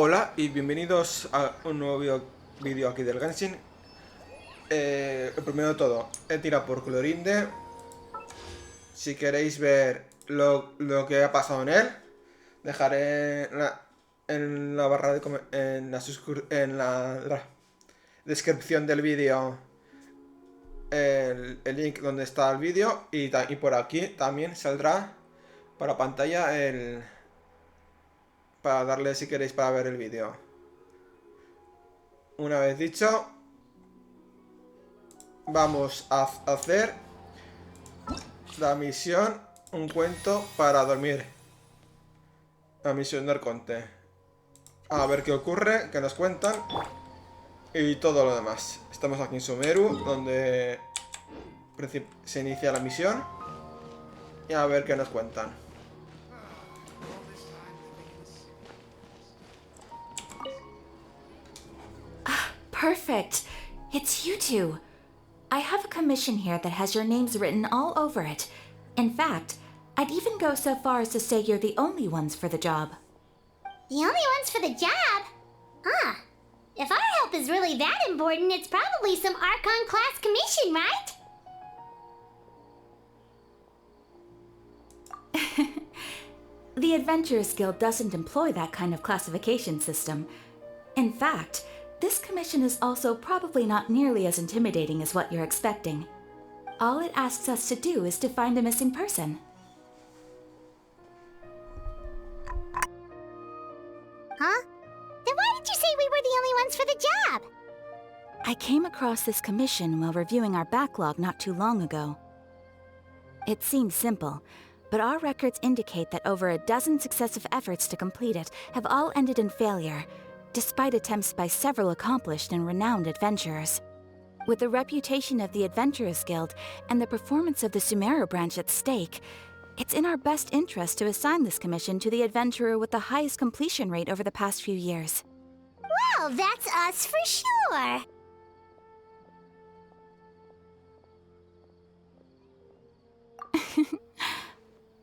Hola y bienvenidos a un nuevo vídeo aquí del Genshin. Primero de todo, he tirado por Clorinde. Si queréis ver lo que ha pasado en él, dejaré en la barra de en la descripción del vídeo el link donde está el vídeo y por aquí también saldrá para pantalla para darle si queréis para ver el vídeo. Una vez dicho, vamos a hacer la misión un cuento para dormir. La misión del conte. A ver qué ocurre, qué nos cuentan y todo lo demás. Estamos aquí en Sumeru, donde se inicia la misión. Y a ver qué nos cuentan. Perfect. It's you two. I have a commission here that has your names written all over it. In fact, I'd even go so far as to say you're the only ones for the job. The only ones for the job? Huh. If our help is really that important, it's probably some Archon-class commission, right? The Adventurers Guild doesn't employ that kind of classification system. In fact, this commission is also probably not nearly as intimidating as what you're expecting. All it asks us to do is to find a missing person. Huh? Then why did you say we were the only ones for the job? I came across this commission while reviewing our backlog not too long ago. It seems simple, but our records indicate that over a dozen successive efforts to complete it have all ended in failure, despite attempts by several accomplished and renowned adventurers. With the reputation of the Adventurers Guild and the performance of the Sumeru branch at stake, it's in our best interest to assign this commission to the adventurer with the highest completion rate over the past few years. Well, that's us for sure.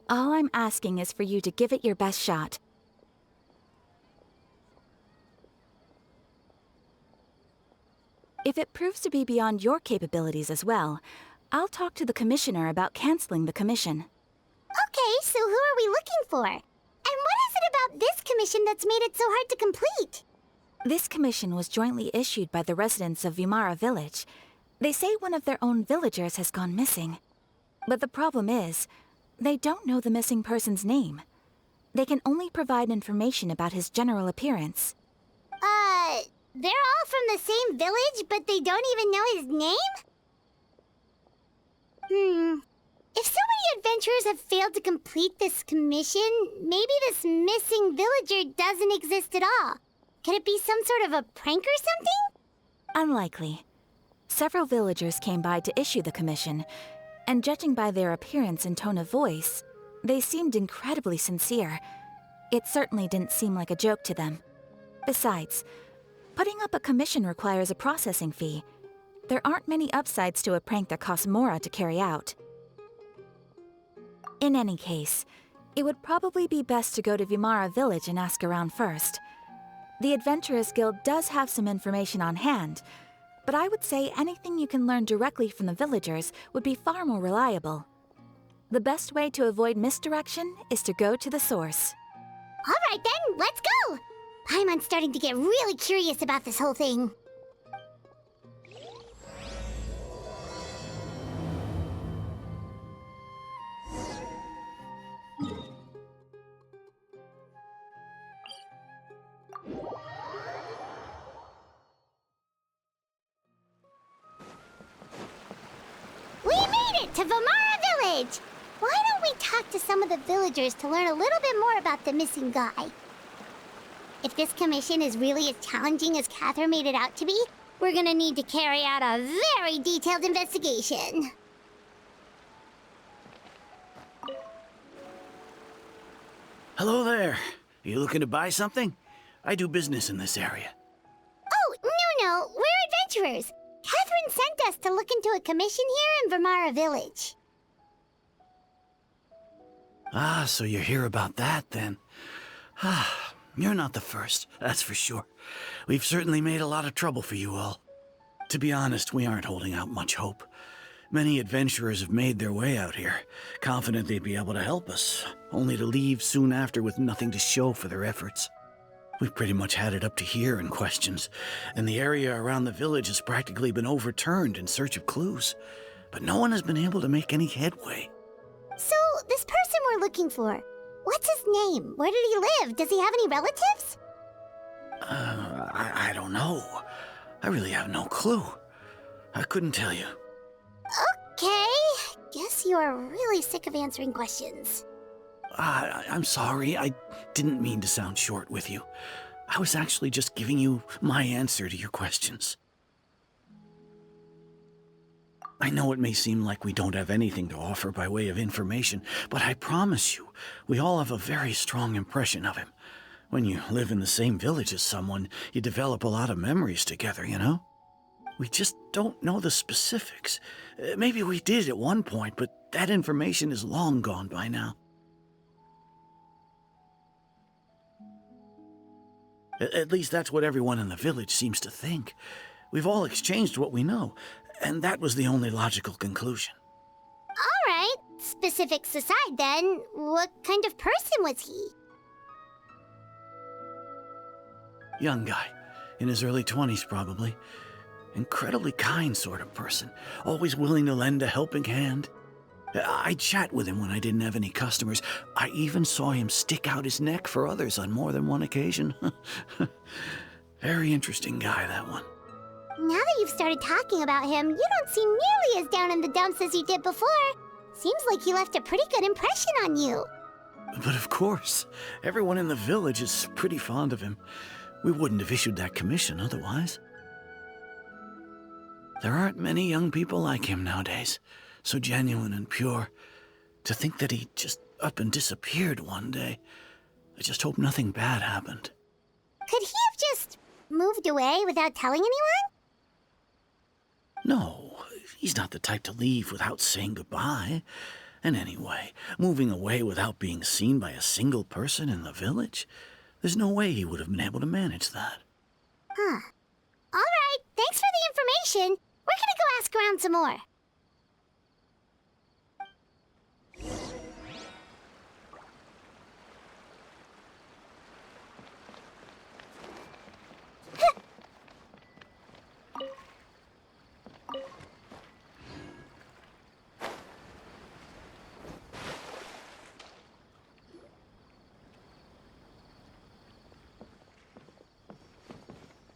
All I'm asking is for you to give it your best shot. If it proves to be beyond your capabilities as well, I'll talk to the commissioner about canceling the commission. Okay, so who are we looking for? And what is it about this commission that's made it so hard to complete? This commission was jointly issued by the residents of Vimara village. They say one of their own villagers has gone missing. But the problem is, they don't know the missing person's name. They can only provide information about his general appearance. They're all from the same village, but they don't even know his name? If so many adventurers have failed to complete this commission, maybe this missing villager doesn't exist at all. Could it be some sort of a prank or something? Unlikely. Several villagers came by to issue the commission, and judging by their appearance and tone of voice, they seemed incredibly sincere. It certainly didn't seem like a joke to them. Besides, putting up a commission requires a processing fee. There aren't many upsides to a prank that costs Mora to carry out. In any case, it would probably be best to go to Vimara village and ask around first. The Adventurers Guild does have some information on hand, but I would say anything you can learn directly from the villagers would be far more reliable. The best way to avoid misdirection is to go to the source. All right then, let's go! I'm starting to get really curious about this whole thing. We made it to Vimara Village! Why don't we talk to some of the villagers to learn a little bit more about the missing guy? If this commission is really as challenging as Catherine made it out to be, we're gonna need to carry out a very detailed investigation. Hello there. You looking to buy something? I do business in this area. Oh, no, we're adventurers. Catherine sent us to look into a commission here in Vimara Village. Ah, so you're here about that then. You're not the first, that's for sure. We've certainly made a lot of trouble for you all. To be honest, we aren't holding out much hope. Many adventurers have made their way out here, confident they'd be able to help us, only to leave soon after with nothing to show for their efforts. We've pretty much had it up to here in questions, and the area around the village has practically been overturned in search of clues, but no one has been able to make any headway. So, this person we're looking for, what's his name? Where did he live? Does he have any relatives? I don't know. I really have no clue. I couldn't tell you. Okay, guess you are really sick of answering questions. I'm sorry, I didn't mean to sound short with you. I was actually just giving you my answer to your questions. I know it may seem like we don't have anything to offer by way of information, but I promise you, we all have a very strong impression of him. When you live in the same village as someone, you develop a lot of memories together, you know? We just don't know the specifics. Maybe we did at one point, but that information is long gone by now. At least that's what everyone in the village seems to think. We've all exchanged what we know, and that was the only logical conclusion. All right, specifics aside then, what kind of person was he? Young guy, in his early 20s probably. Incredibly kind sort of person, always willing to lend a helping hand. I'd chat with him when I didn't have any customers. I even saw him stick out his neck for others on more than one occasion. Very interesting guy, that one. Now that you've started talking about him, you don't seem nearly as down in the dumps as you did before. Seems like he left a pretty good impression on you. But of course, everyone in the village is pretty fond of him. We wouldn't have issued that commission otherwise. There aren't many young people like him nowadays, so genuine and pure. To think that he just up and disappeared one day. I just hope nothing bad happened. Could he have just moved away without telling anyone? No, he's not the type to leave without saying goodbye. And anyway, moving away without being seen by a single person in the village? There's no way he would have been able to manage that. Huh. All right, thanks for the information. We're gonna go ask around some more.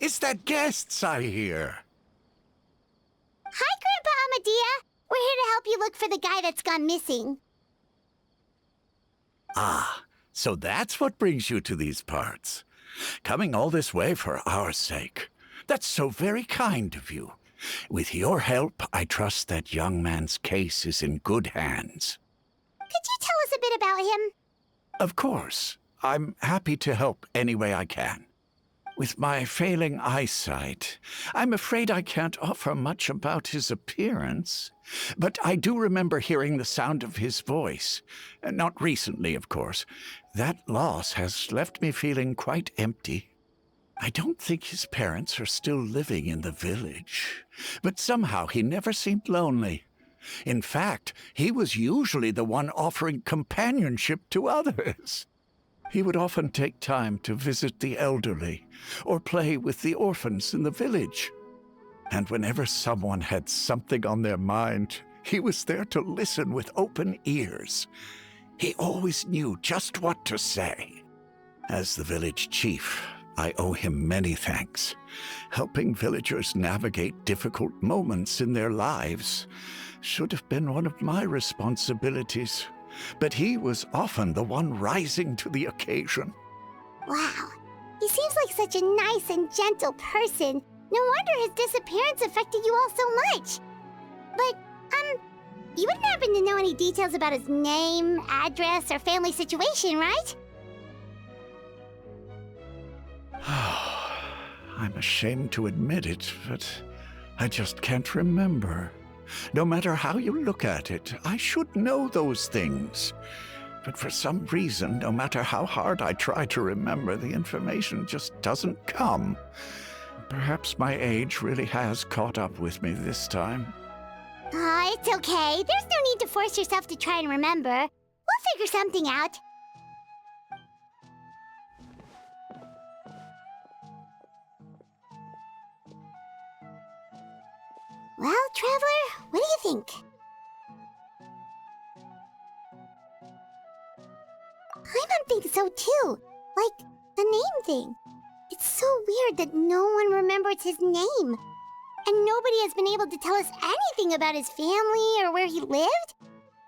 It's the guests I hear. Hi, Grandpa Amadea. We're here to help you look for the guy that's gone missing. Ah, so that's what brings you to these parts. Coming all this way for our sake. That's so very kind of you. With your help, I trust that young man's case is in good hands. Could you tell us a bit about him? Of course. I'm happy to help any way I can. With my failing eyesight, I'm afraid I can't offer much about his appearance. But I do remember hearing the sound of his voice. Not recently, of course. That loss has left me feeling quite empty. I don't think his parents are still living in the village. But somehow he never seemed lonely. In fact, he was usually the one offering companionship to others. He would often take time to visit the elderly or play with the orphans in the village. And whenever someone had something on their mind, he was there to listen with open ears. He always knew just what to say. As the village chief, I owe him many thanks. Helping villagers navigate difficult moments in their lives should have been one of my responsibilities. But he was often the one rising to the occasion. Wow, he seems like such a nice and gentle person. No wonder his disappearance affected you all so much. But, you wouldn't happen to know any details about his name, address, or family situation, right? I'm ashamed to admit it, but I just can't remember. No matter how you look at it, I should know those things. But for some reason, no matter how hard I try to remember, the information just doesn't come. Perhaps my age really has caught up with me this time. It's okay. There's no need to force yourself to try and remember. We'll figure something out. Well, Traveler, what do you think? Paimon thinks so too. Like, the name thing. It's so weird that no one remembers his name. And nobody has been able to tell us anything about his family or where he lived.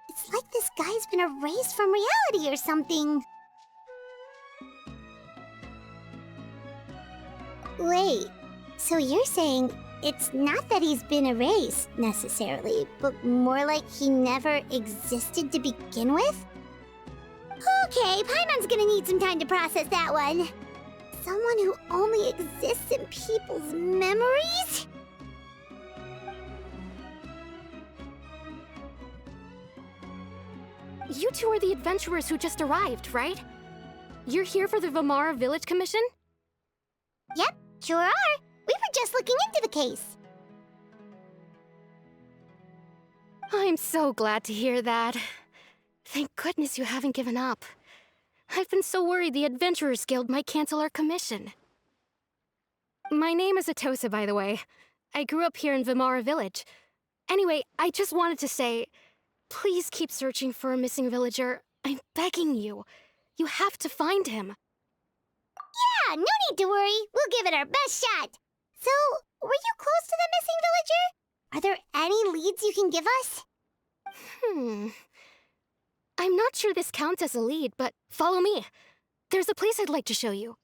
It's like this guy's been erased from reality or something. Wait, so you're saying it's not that he's been erased, necessarily, but more like he never existed to begin with? Okay, Paimon's gonna need some time to process that one. Someone who only exists in people's memories? You two are the adventurers who just arrived, right? You're here for the Vamara Village Commission? Yep, sure are. We were just looking into the case. I'm so glad to hear that. Thank goodness you haven't given up. I've been so worried the Adventurers Guild might cancel our commission. My name is Atosa, by the way. I grew up here in Vamara Village. Anyway, I just wanted to say, please keep searching for a missing villager. I'm begging you. You have to find him. Yeah, no need to worry. We'll give it our best shot. So, were you close to the missing villager? Are there any leads you can give us? I'm not sure this counts as a lead, but follow me. There's a place I'd like to show you.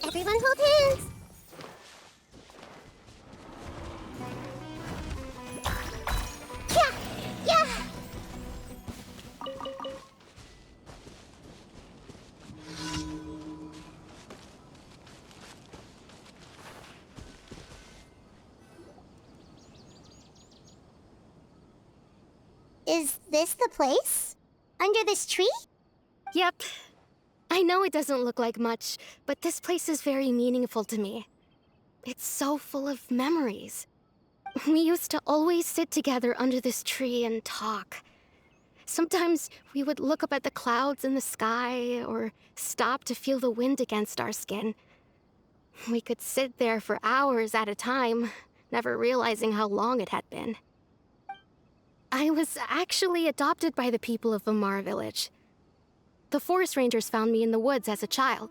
Everyone hold hands. Yeah, yeah. Is this the place? Under this tree? Yep. I know it doesn't look like much, but this place is very meaningful to me. It's so full of memories. We used to always sit together under this tree and talk. Sometimes we would look up at the clouds in the sky or stop to feel the wind against our skin. We could sit there for hours at a time, never realizing how long it had been. I was actually adopted by the people of Vamara Village. The forest rangers found me in the woods as a child.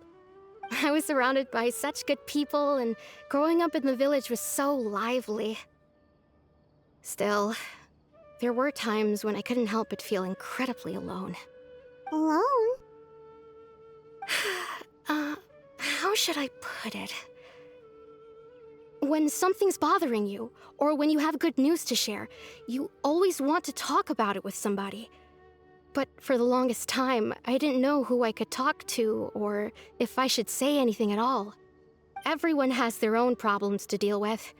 I was surrounded by such good people, and growing up in the village was so lively. Still, there were times when I couldn't help but feel incredibly alone. Alone? How should I put it? When something's bothering you, or when you have good news to share, you always want to talk about it with somebody. But for the longest time, I didn't know who I could talk to or if I should say anything at all. Everyone has their own problems to deal with.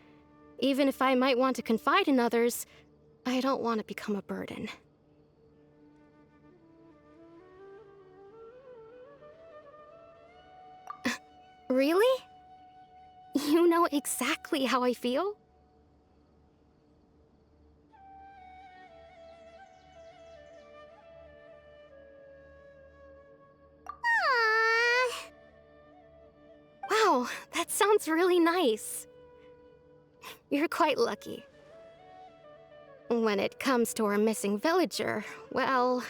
Even if I might want to confide in others, I don't want to become a burden. Really? You know exactly how I feel? Wow, that sounds really nice. You're quite lucky. When it comes to our missing villager, well,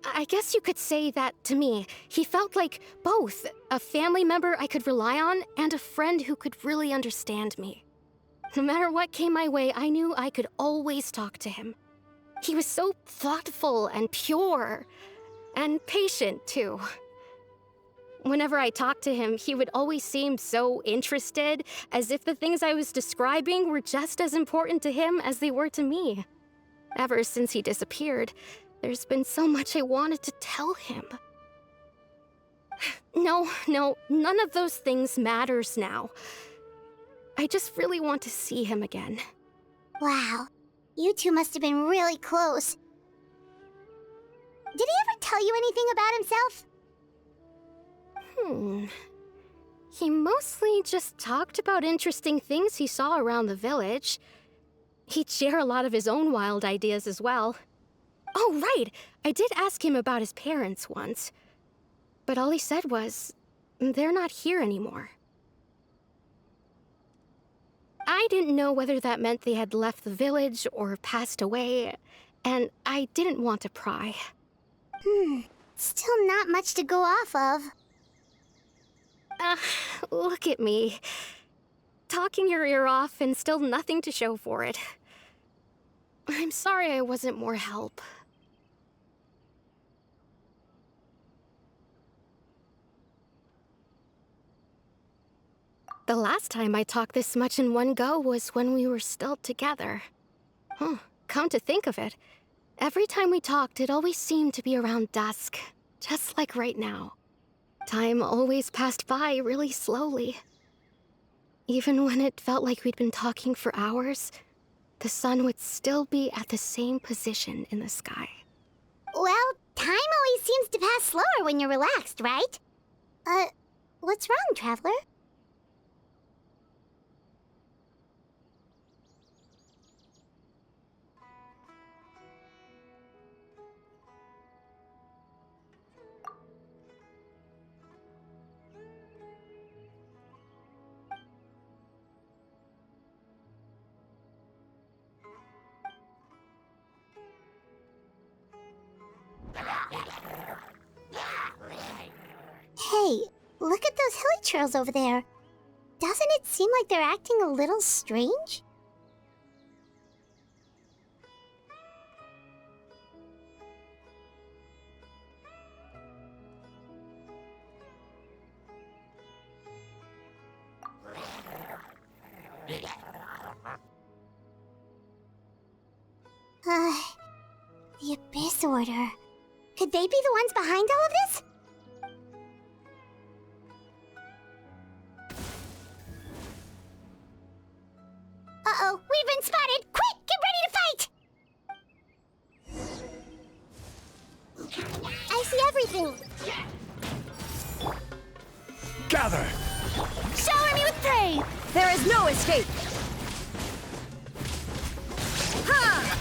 I guess you could say that to me. He felt like both a family member I could rely on and a friend who could really understand me. No matter what came my way, I knew I could always talk to him. He was so thoughtful and pure, and patient too. Whenever I talked to him, he would always seem so interested, as if the things I was describing were just as important to him as they were to me. Ever since he disappeared, there's been so much I wanted to tell him. No, none of those things matters now. I just really want to see him again. Wow, you two must have been really close. Did he ever tell you anything about himself? He mostly just talked about interesting things he saw around the village. He'd share a lot of his own wild ideas as well. Oh, right! I did ask him about his parents once. But all he said was, they're not here anymore. I didn't know whether that meant they had left the village or passed away, and I didn't want to pry. Still not much to go off of. Look at me. Talking your ear off and still nothing to show for it. I'm sorry I wasn't more help. The last time I talked this much in one go was when we were still together. Come to think of it, every time we talked, it always seemed to be around dusk, just like right now. Time always passed by really slowly. Even when it felt like we'd been talking for hours, the sun would still be at the same position in the sky. Well, time always seems to pass slower when you're relaxed, right? What's wrong, Traveler? Hey, look at those hilly trails over there. Doesn't it seem like they're acting a little strange? The Abyss Order. Could they be the ones behind all of this? Uh-oh, we've been spotted! Quick, get ready to fight! I see everything! Gather! Shower me with prey! There is no escape! Ha!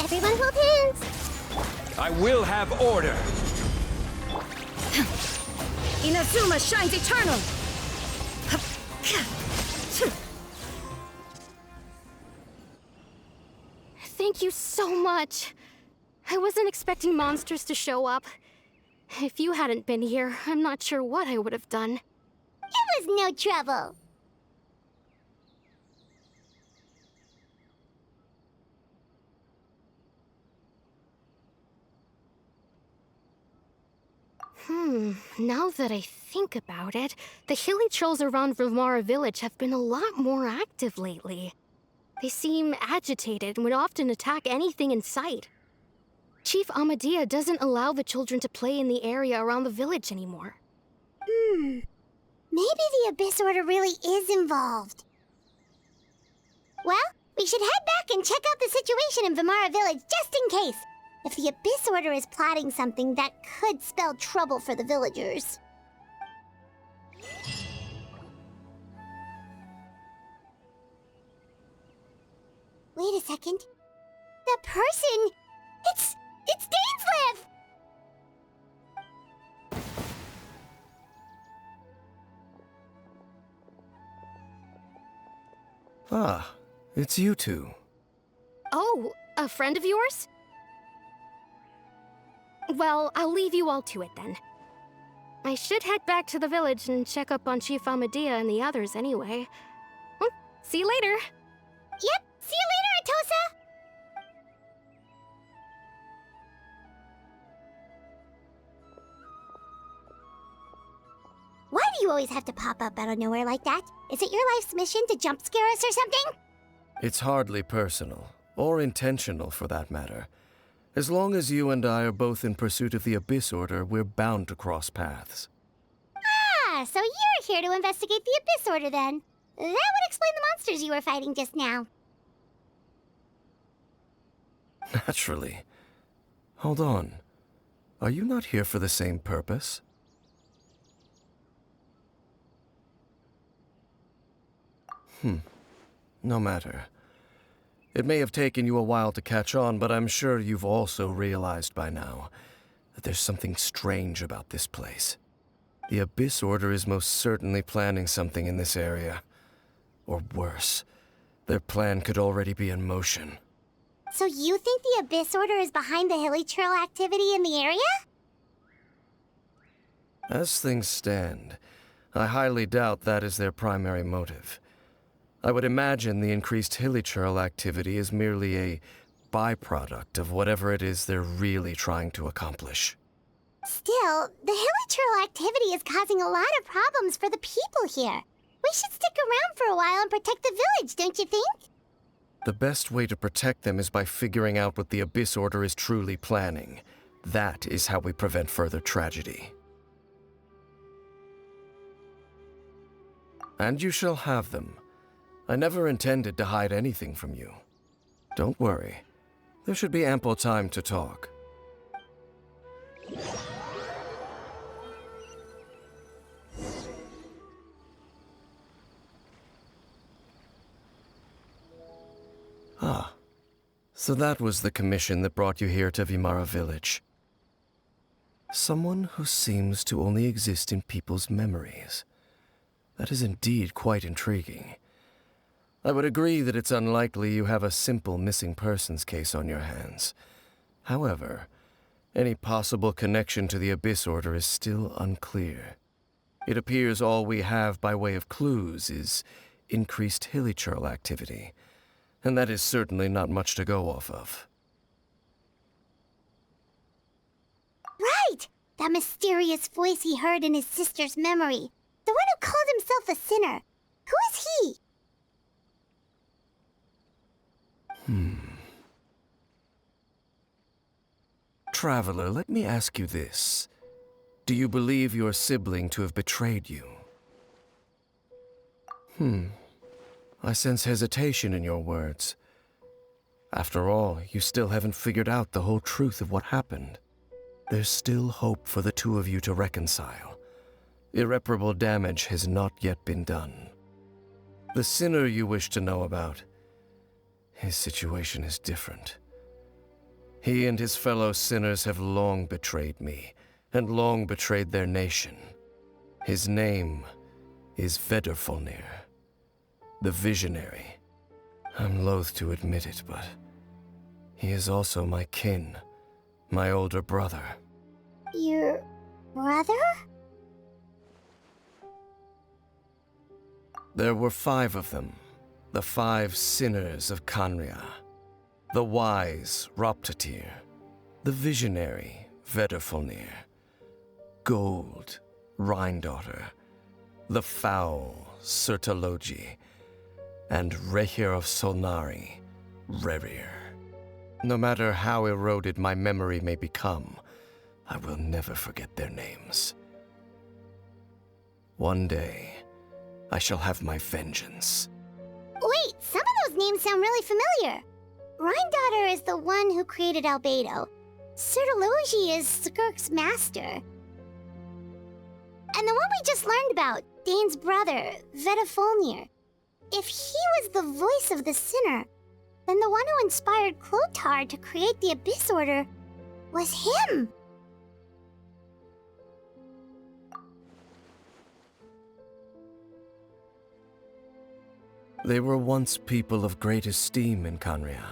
Everyone hold hands! I will have order. Inazuma shines eternal! Thank you so much. I wasn't expecting monsters to show up. If you hadn't been here, I'm not sure what I would have done. It was no trouble! Now that I think about it, the hilly trolls around Vimara village have been a lot more active lately. They seem agitated and would often attack anything in sight. Chief Amadea doesn't allow the children to play in the area around the village anymore. Maybe the Abyss Order really is involved. Well, we should head back and check out the situation in Vimara village just in case. If the Abyss Order is plotting something, that could spell trouble for the villagers. Wait a second. The person... It's Dains! Ah, it's you two. Oh, a friend of yours? Well, I'll leave you all to it then. I should head back to the village and check up on Chief Amadea and the others anyway. Well, see you later. Yep, see you later, Atosa! do you always have to pop up out of nowhere like that? Is it your life's mission to jump scare us or something? It's hardly personal, or intentional for that matter. As long as you and I are both in pursuit of the Abyss Order, we're bound to cross paths. Ah, so you're here to investigate the Abyss Order then. That would explain the monsters you were fighting just now. Naturally. Hold on. Are you not here for the same purpose? No matter. It may have taken you a while to catch on, but I'm sure you've also realized by now that there's something strange about this place. The Abyss Order is most certainly planning something in this area. Or worse, their plan could already be in motion. So you think the Abyss Order is behind the hilly churl activity in the area? As things stand, I highly doubt that is their primary motive. I would imagine the increased hilly churl activity is merely a byproduct of whatever it is they're really trying to accomplish. Still, the hilly churl activity is causing a lot of problems for the people here. We should stick around for a while and protect the village, don't you think? The best way to protect them is by figuring out what the Abyss Order is truly planning. That is how we prevent further tragedy. And you shall have them. I never intended to hide anything from you. Don't worry. There should be ample time to talk. Ah, so that was the commission that brought you here to Vimara Village. Someone who seems to only exist in people's memories. That is indeed quite intriguing. I would agree that it's unlikely you have a simple missing persons case on your hands. However, any possible connection to the Abyss Order is still unclear. It appears all we have by way of clues is increased hilly churl activity, and that is certainly not much to go off of. Right! That mysterious voice he heard in his sister's memory. The one who called himself a sinner. Who is he? Traveler, let me ask you this. Do you believe your sibling to have betrayed you? I sense hesitation in your words. After all, you still haven't figured out the whole truth of what happened. There's still hope for the two of you to reconcile. Irreparable damage has not yet been done. The sinner you wish to know about, his situation is different. He and his fellow sinners have long betrayed me, and long betrayed their nation. His name is Vedrfolnir, the Visionary. I'm loath to admit it, but he is also my kin, my older brother. Your brother? There were 5 of them, the 5 sinners of Kanria. The wise Roptatir, the visionary Vedrfolnir, Gold Rhindaughter, the foul Sertalogi, and Rehir of Solnari, Rerir. No matter how eroded my memory may become, I will never forget their names. One day, I shall have my vengeance. Wait, some of those names sound really familiar. Rhindaughter is the one who created Albedo. Sertalogi is Skirk's master. And the one we just learned about, Dains' brother, Vedrfolnir. If he was the voice of the sinner, then the one who inspired Clotar to create the Abyss Order was him. They were once people of great esteem in Kanria,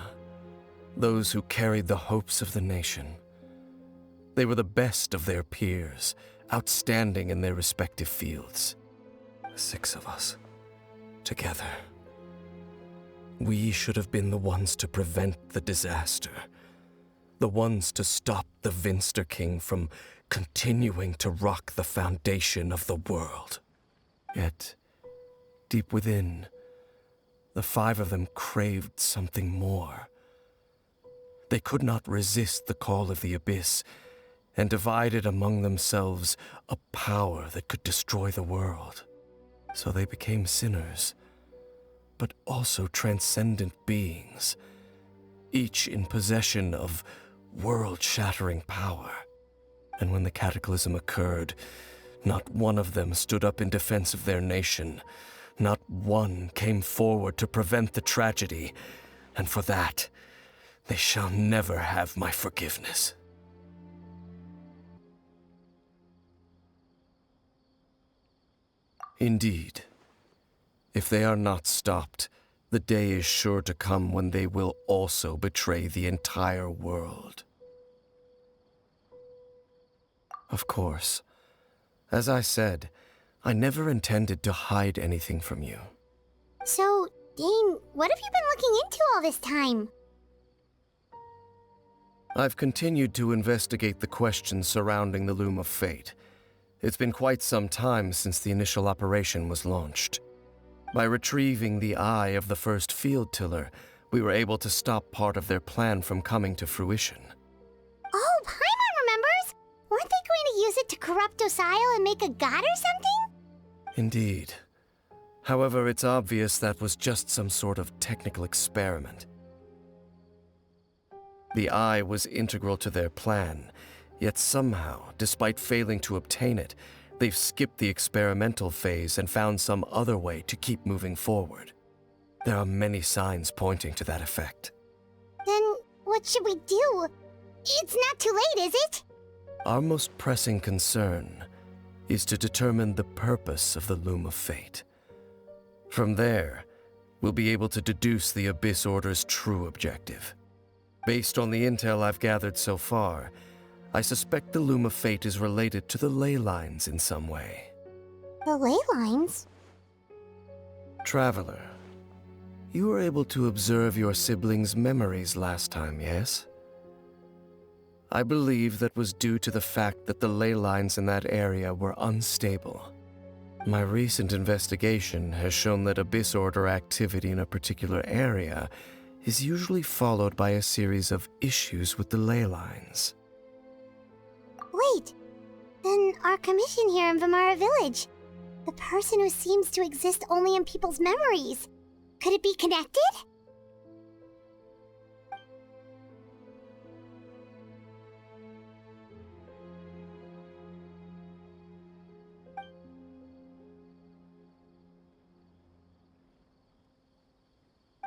those who carried the hopes of the nation. They were the best of their peers, outstanding in their respective fields. 6 of us, together. We should have been the ones to prevent the disaster, the ones to stop the Vinster King from continuing to rock the foundation of the world. Yet, deep within, the 5 of them craved something more. They could not resist the call of the abyss, and divided among themselves a power that could destroy the world. So they became sinners, but also transcendent beings, each in possession of world-shattering power. And when the cataclysm occurred, not one of them stood up in defense of their nation. Not one came forward to prevent the tragedy, and for that, they shall never have my forgiveness. Indeed, if they are not stopped, the day is sure to come when they will also betray the entire world. Of course, as I said, I never intended to hide anything from you. So, Dain, what have you been looking into all this time? I've continued to investigate the questions surrounding the Loom of Fate. It's been quite some time since the initial operation was launched. By retrieving the eye of the first field tiller, we were able to stop part of their plan from coming to fruition. Oh, Paimon remembers! Weren't they going to use it to corrupt Osile and make a god or something? Indeed. However, it's obvious that was just some sort of technical experiment. The eye was integral to their plan, yet somehow, despite failing to obtain it, they've skipped the experimental phase and found some other way to keep moving forward. There are many signs pointing to that effect. Then, what should we do? It's not too late, is it? Our most pressing concern is to determine the purpose of the Loom of Fate. From there, we'll be able to deduce the Abyss Order's true objective. Based on the intel I've gathered so far, I suspect the Loom of Fate is related to the ley lines in some way. The ley lines? Traveler, you were able to observe your siblings' memories last time, yes? I believe that was due to the fact that the ley lines in that area were unstable. My recent investigation has shown that Abyss Order activity in a particular area is usually followed by a series of issues with the ley lines. Wait, then our commission here in Vamara Village, the person who seems to exist only in people's memories, could it be connected?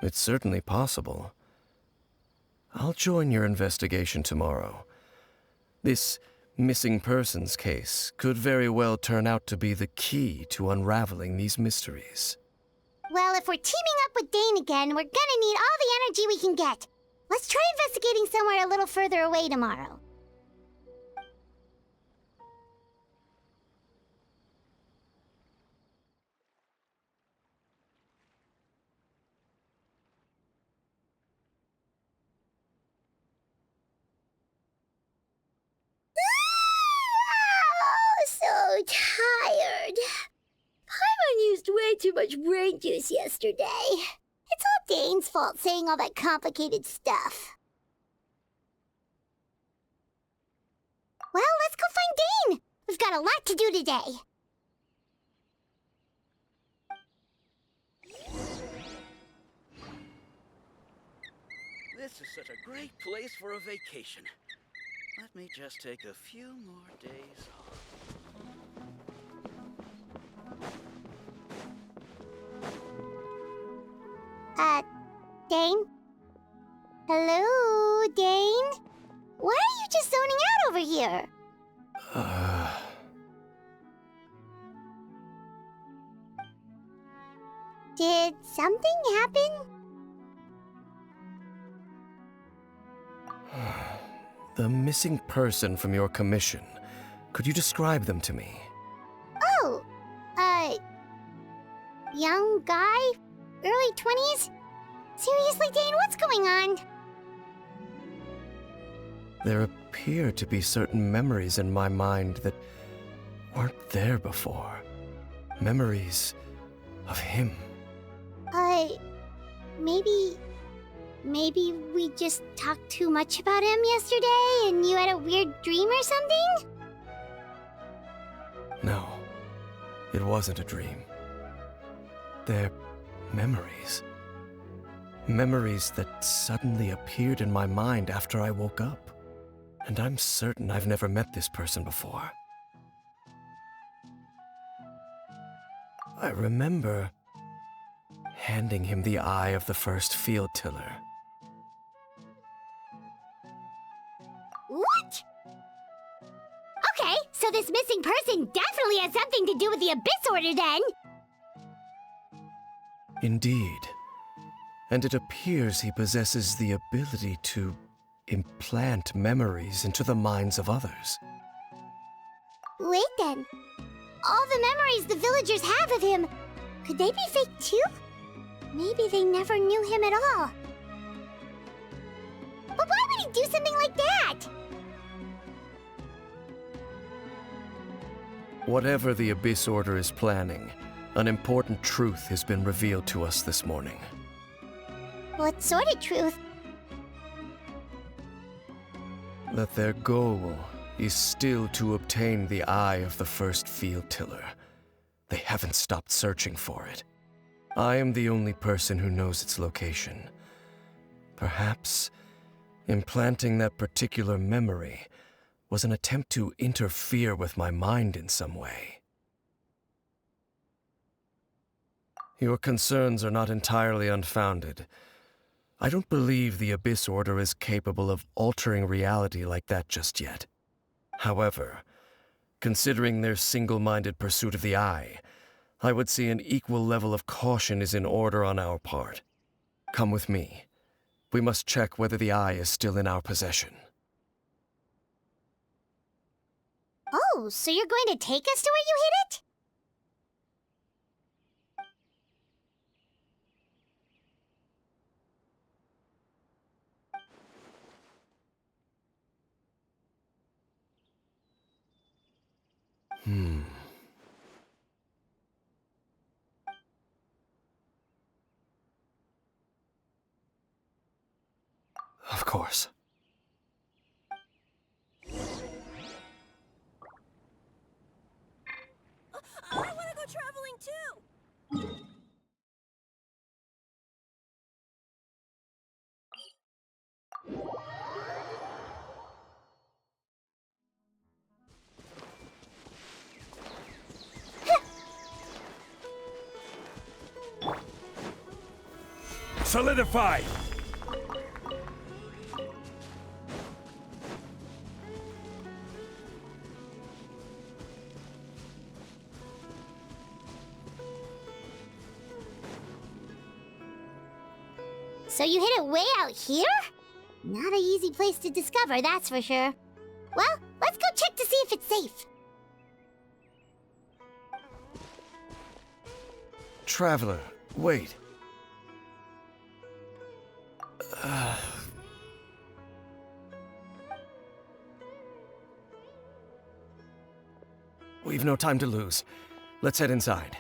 It's certainly possible. I'll join your investigation tomorrow. This missing persons case could very well turn out to be the key to unraveling these mysteries. Well, if we're teaming up with Dain again, we're gonna need all the energy we can get. Let's try investigating somewhere a little further away tomorrow. So tired. Paimon used way too much brain juice yesterday. It's all Dain's fault saying all that complicated stuff. Well, let's go find Dain. We've got a lot to do today. This is such a great place for a vacation. Let me just take a few more days off. Dain? Hello, Dain? Why are you just zoning out over here? Did something happen? The missing person from your commission. Could you describe them to me? Oh, young guy? Early 20s? Seriously, Dain, what's going on? There appear to be certain memories in my mind that weren't there before. Memories of him. Maybe... Maybe we just talked too much about him yesterday and you had a weird dream or something? No, it wasn't a dream. They're memories. Memories that suddenly appeared in my mind after I woke up. And I'm certain I've never met this person before. I remember handing him the eye of the first field tiller. What? Okay, so this missing person definitely has something to do with the Abyss Order then! Indeed. And it appears he possesses the ability to implant memories into the minds of others. Wait then. All the memories the villagers have of him, could they be fake too? Maybe they never knew him at all. But why would he do something like that? Whatever the Abyss Order is planning, an important truth has been revealed to us this morning. What sort of truth? That their goal is still to obtain the eye of the first field tiller. They haven't stopped searching for it. I am the only person who knows its location. Perhaps implanting that particular memory was an attempt to interfere with my mind in some way. Your concerns are not entirely unfounded. I don't believe the Abyss Order is capable of altering reality like that just yet. However, considering their single-minded pursuit of the Eye, I would say an equal level of caution is in order on our part. Come with me. We must check whether the Eye is still in our possession. Oh, so you're going to take us to where you hid it? Of course. I want to go traveling too! Solidify! So you hid it way out here? Not an easy place to discover, that's for sure. Well, let's go check to see if it's safe. Traveler, wait. We've no time to lose. Let's head inside.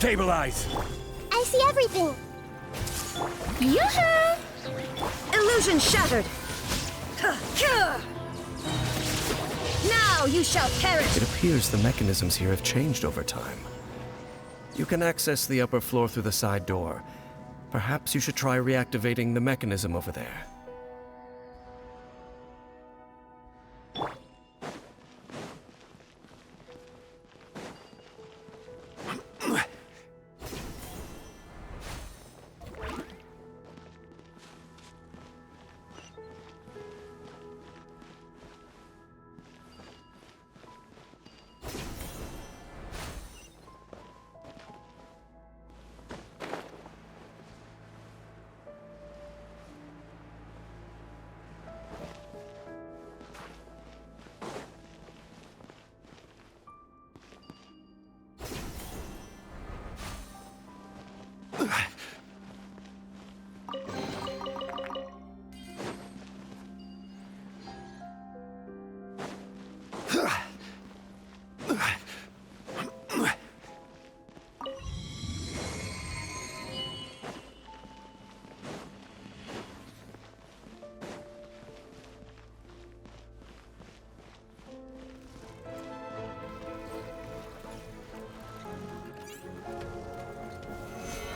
Stabilize! I see everything. Yoo-hoo! Illusion shattered. Now you shall perish. It appears the mechanisms here have changed over time. You can access the upper floor through the side door. Perhaps you should try reactivating the mechanism over there.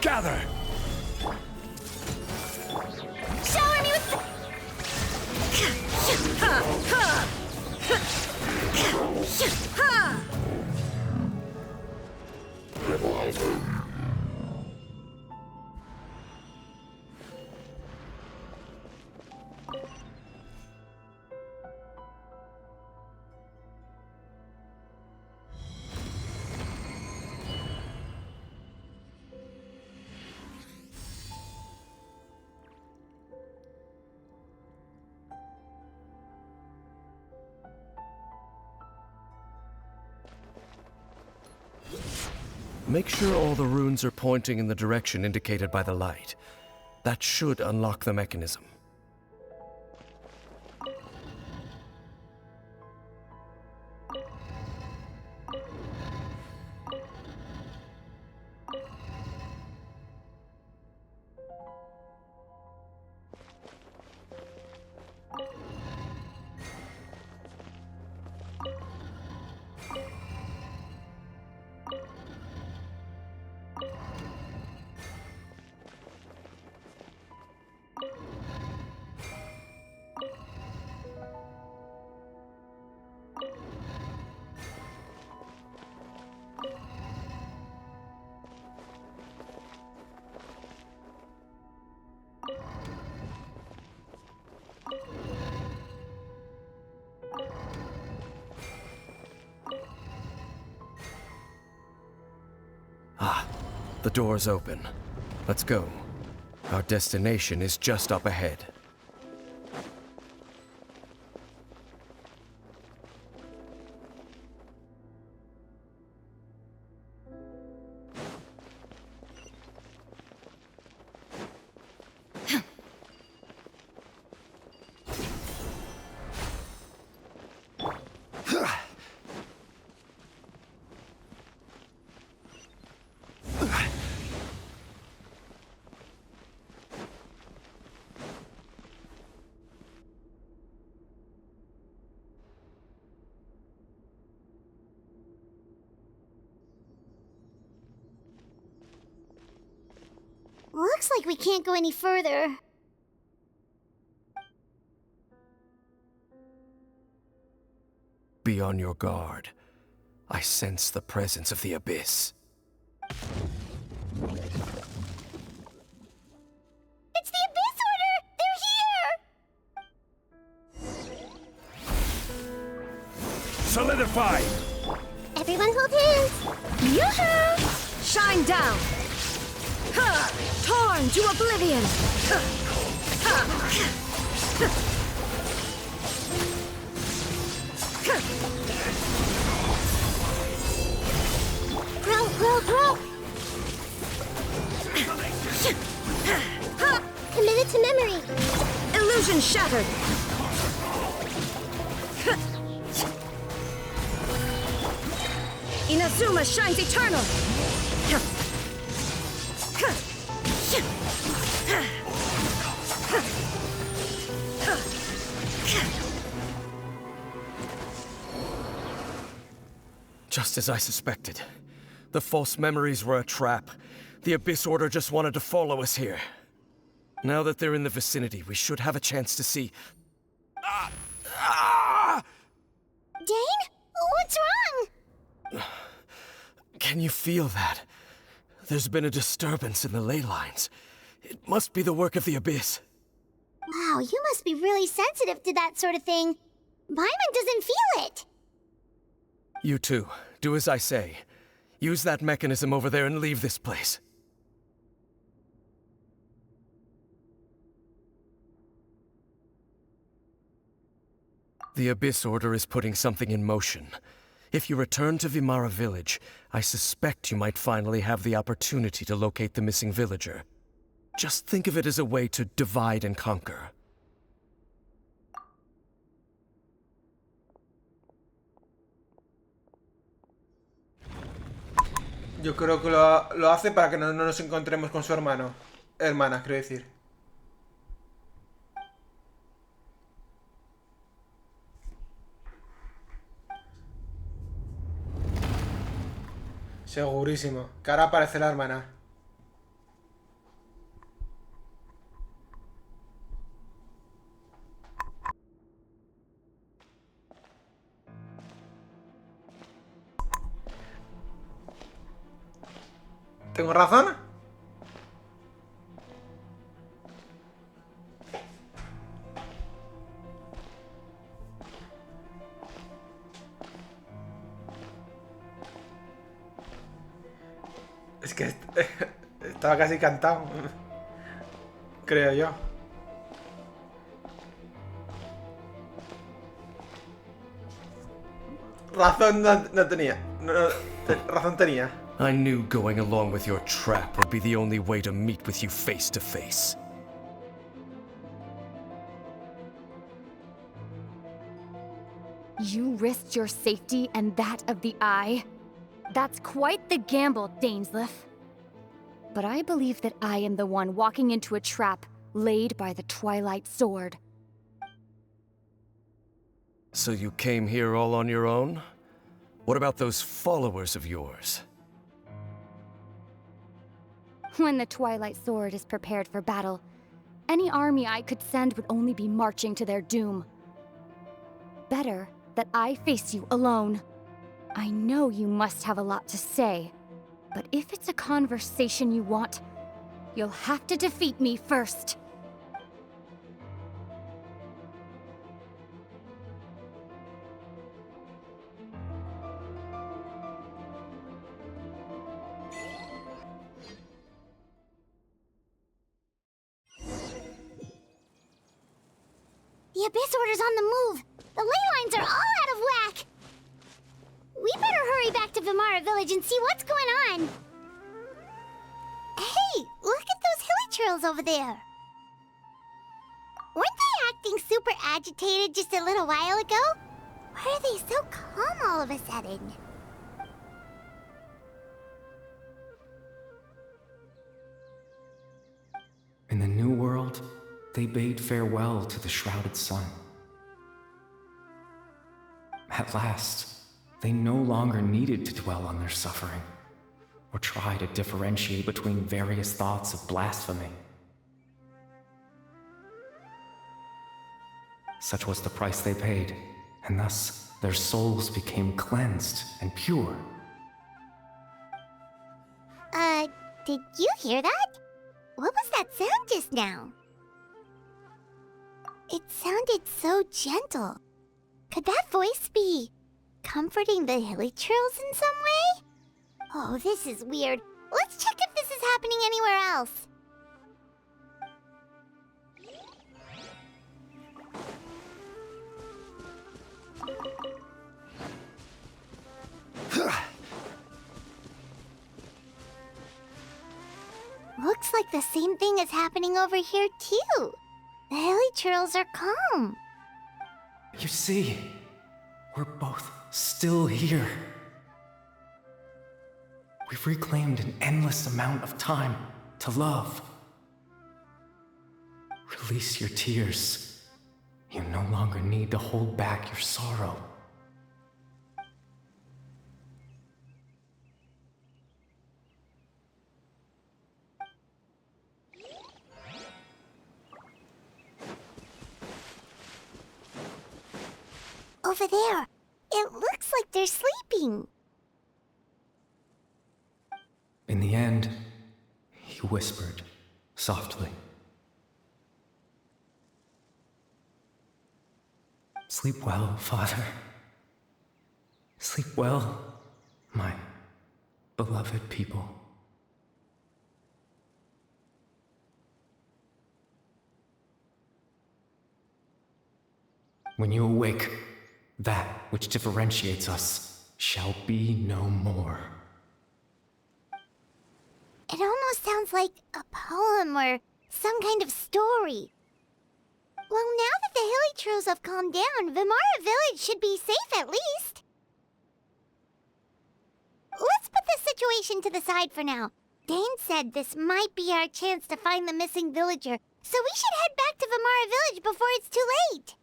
Gather! Shower me with Make sure all the runes are pointing in the direction indicated by the light. That should unlock the mechanism. Ah, the door's open. Let's go. Our destination is just up ahead. Looks like we can't go any further. Be on your guard. I sense the presence of the abyss. It's the Abyss Order! They're here! Solidify! Everyone hold hands! Yoo-hoo! Shine down! Ha! Torn to oblivion! Ha! Ha! Grow, grow, grow! Committed to memory! Illusion shattered! Inazuma shines eternal! Just as I suspected. The false memories were a trap. The Abyss Order just wanted to follow us here. Now that they're in the vicinity, we should have a chance to see... Dane? What's wrong? Can you feel that? There's been a disturbance in the ley lines. It must be the work of the Abyss. Wow, you must be really sensitive to that sort of thing. Paimon doesn't feel it. You too. Do as I say. Use that mechanism over there and leave this place. The Abyss Order is putting something in motion. If you return to Vimara Village, I suspect you might finally have the opportunity to locate the missing villager. Just think of it as a way to divide and conquer. Yo creo que lo hace para que no nos encontremos con su hermano. Hermana, quiero decir. Segurísimo. Que ahora aparece la hermana. ¿Tengo razón? Es que estaba casi cantado. Creo yo. Razón no tenía. Razón tenía. I knew going along with your trap would be the only way to meet with you face to face. You risked your safety and that of the Eye? That's quite the gamble, Dainsleif. But I believe that I am the one walking into a trap laid by the Twilight Sword. So you came here all on your own? What about those followers of yours? When the Twilight Sword is prepared for battle, any army I could send would only be marching to their doom. Better that I face you alone. I know you must have a lot to say, but if it's a conversation you want, you'll have to defeat me first. The Abyss Order's on the move. The ley lines are all out of whack. We better hurry back to Vimara Village and see what's going on. Hey, look at those hilly trails over there. Weren't they acting super agitated just a little while ago? Why are they so calm all of a sudden? In the New World, they bade farewell to the shrouded sun. At last, they no longer needed to dwell on their suffering, or try to differentiate between various thoughts of blasphemy. Such was the price they paid, and thus their souls became cleansed and pure. Did you hear that? What was that sound just now? It sounded so gentle. Could that voice be comforting the hilly trails in some way? Oh, this is weird. Let's check if this is happening anywhere else. Looks like the same thing is happening over here too. The hilly trails are calm. You see, we're both still here. We've reclaimed an endless amount of time to love. Release your tears. You no longer need to hold back your sorrow. over there. It looks like they're sleeping. In the end, he whispered, softly. Sleep well, Father. Sleep well, my beloved people. When you awake, that which differentiates us shall be no more. It almost sounds like a poem or some kind of story. Well, now that the Hilly have calmed down, Vimara Village should be safe at least. Let's put this situation to the side for now. Dains said this might be our chance to find the missing villager, so we should head back to Vimara Village before it's too late.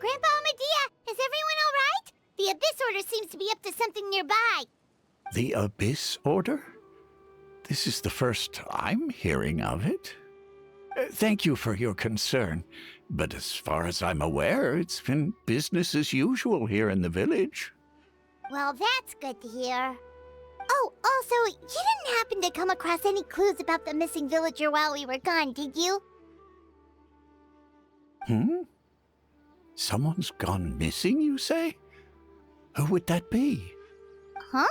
Grandpa Amadea, is everyone all right? The Abyss Order seems to be up to something nearby. The Abyss Order? This is the first I'm hearing of it. Thank you for your concern, but as far as I'm aware, it's been business as usual here in the village. Well, that's good to hear. Oh, also, you didn't happen to come across any clues about the missing villager while we were gone, did you? Someone's gone missing, you say? Who would that be? Huh?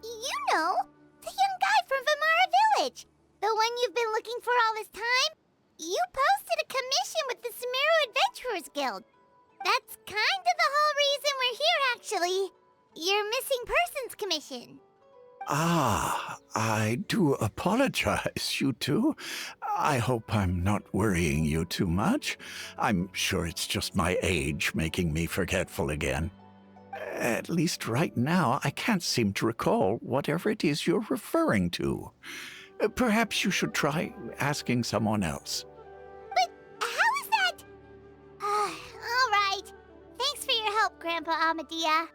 You know, the young guy from Vimara Village. The one you've been looking for all this time. You posted a commission with the Sumeru Adventurers Guild. That's kind of the whole reason we're here, actually. Your missing persons commission. Ah, I do apologize, you two. I hope I'm not worrying you too much. I'm sure it's just my age making me forgetful again. At least right now, I can't seem to recall whatever it is you're referring to. Perhaps you should try asking someone else. But how is that? All right. Thanks for your help, Grandpa Amadea.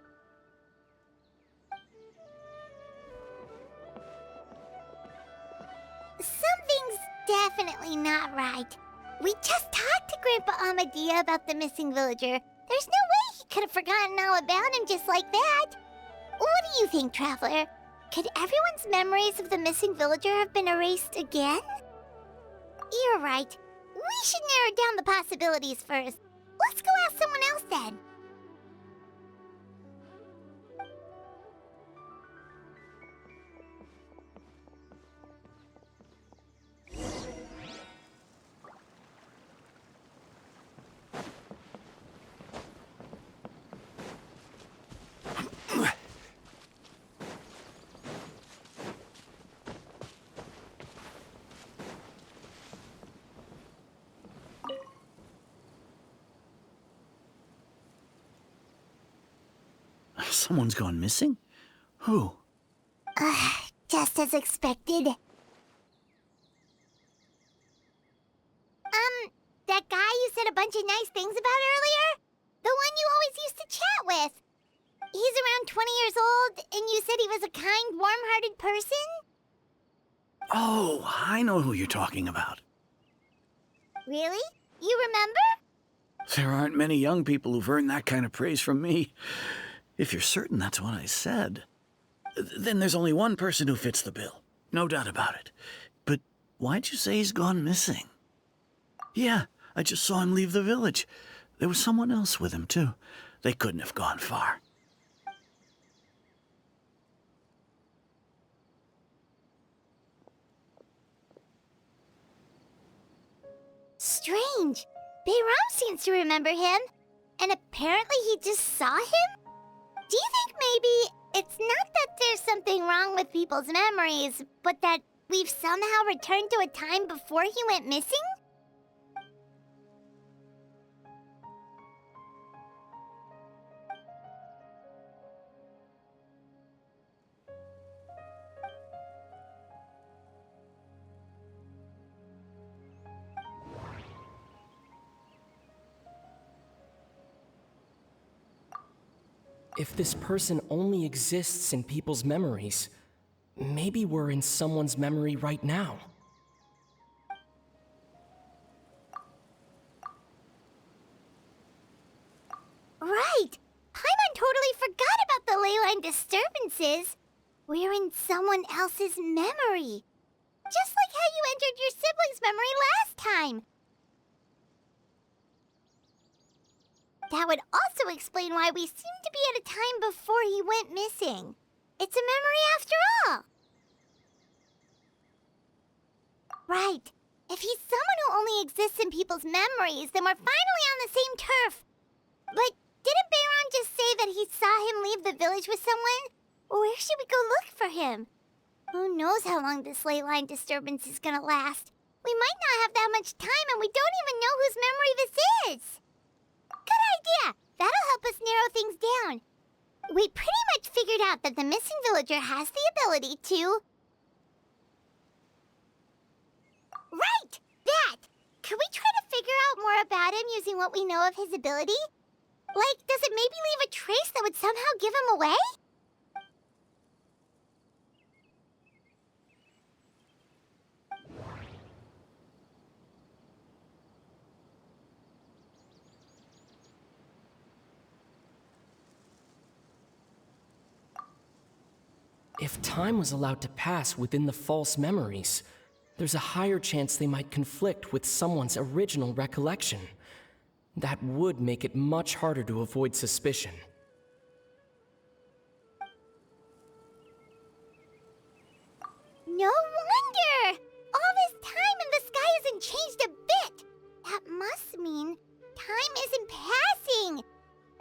Something's definitely not right. We just talked to Grandpa Amadea about the missing villager. There's no way he could have forgotten all about him just like that. What do you think, Traveler? Could everyone's memories of the missing villager have been erased again? You're right. We should narrow down the possibilities first. Let's go ask someone else then. Someone's gone missing? Who? Just as expected. That guy you said a bunch of nice things about earlier? The one you always used to chat with. He's around 20 years old, and you said he was a kind, warm-hearted person? Oh, I know who you're talking about. Really? You remember? There aren't many young people who've earned that kind of praise from me. If you're certain that's what I said, then there's only one person who fits the bill. No doubt about it. But why'd you say he's gone missing? Yeah, I just saw him leave the village. There was someone else with him, too. They couldn't have gone far. Strange. Bayram seems to remember him. And apparently he just saw him? Do you think maybe it's not that there's something wrong with people's memories, but that we've somehow returned to a time before he went missing? If this person only exists in people's memories, maybe we're in someone's memory right now. Right! Paimon totally forgot about the ley line disturbances. We're in someone else's memory. Just like how you entered your sibling's memory last time. That would also explain why we seem to be at a time before he went missing. It's a memory after all. Right. If he's someone who only exists in people's memories, then we're finally on the same turf. But didn't Bayron just say that he saw him leave the village with someone? Where should we go look for him? Who knows how long this ley line disturbance is gonna last? We might not have that much time, and we don't even know whose memory this is. Good idea! That'll help us narrow things down. We pretty much figured out that the missing villager has the ability to... Right! That! Could we try to figure out more about him using what we know of his ability? Like, does it maybe leave a trace that would somehow give him away? If time was allowed to pass within the false memories, there's a higher chance they might conflict with someone's original recollection. That would make it much harder to avoid suspicion. No wonder! All this time and the sky hasn't changed a bit! That must mean time isn't passing!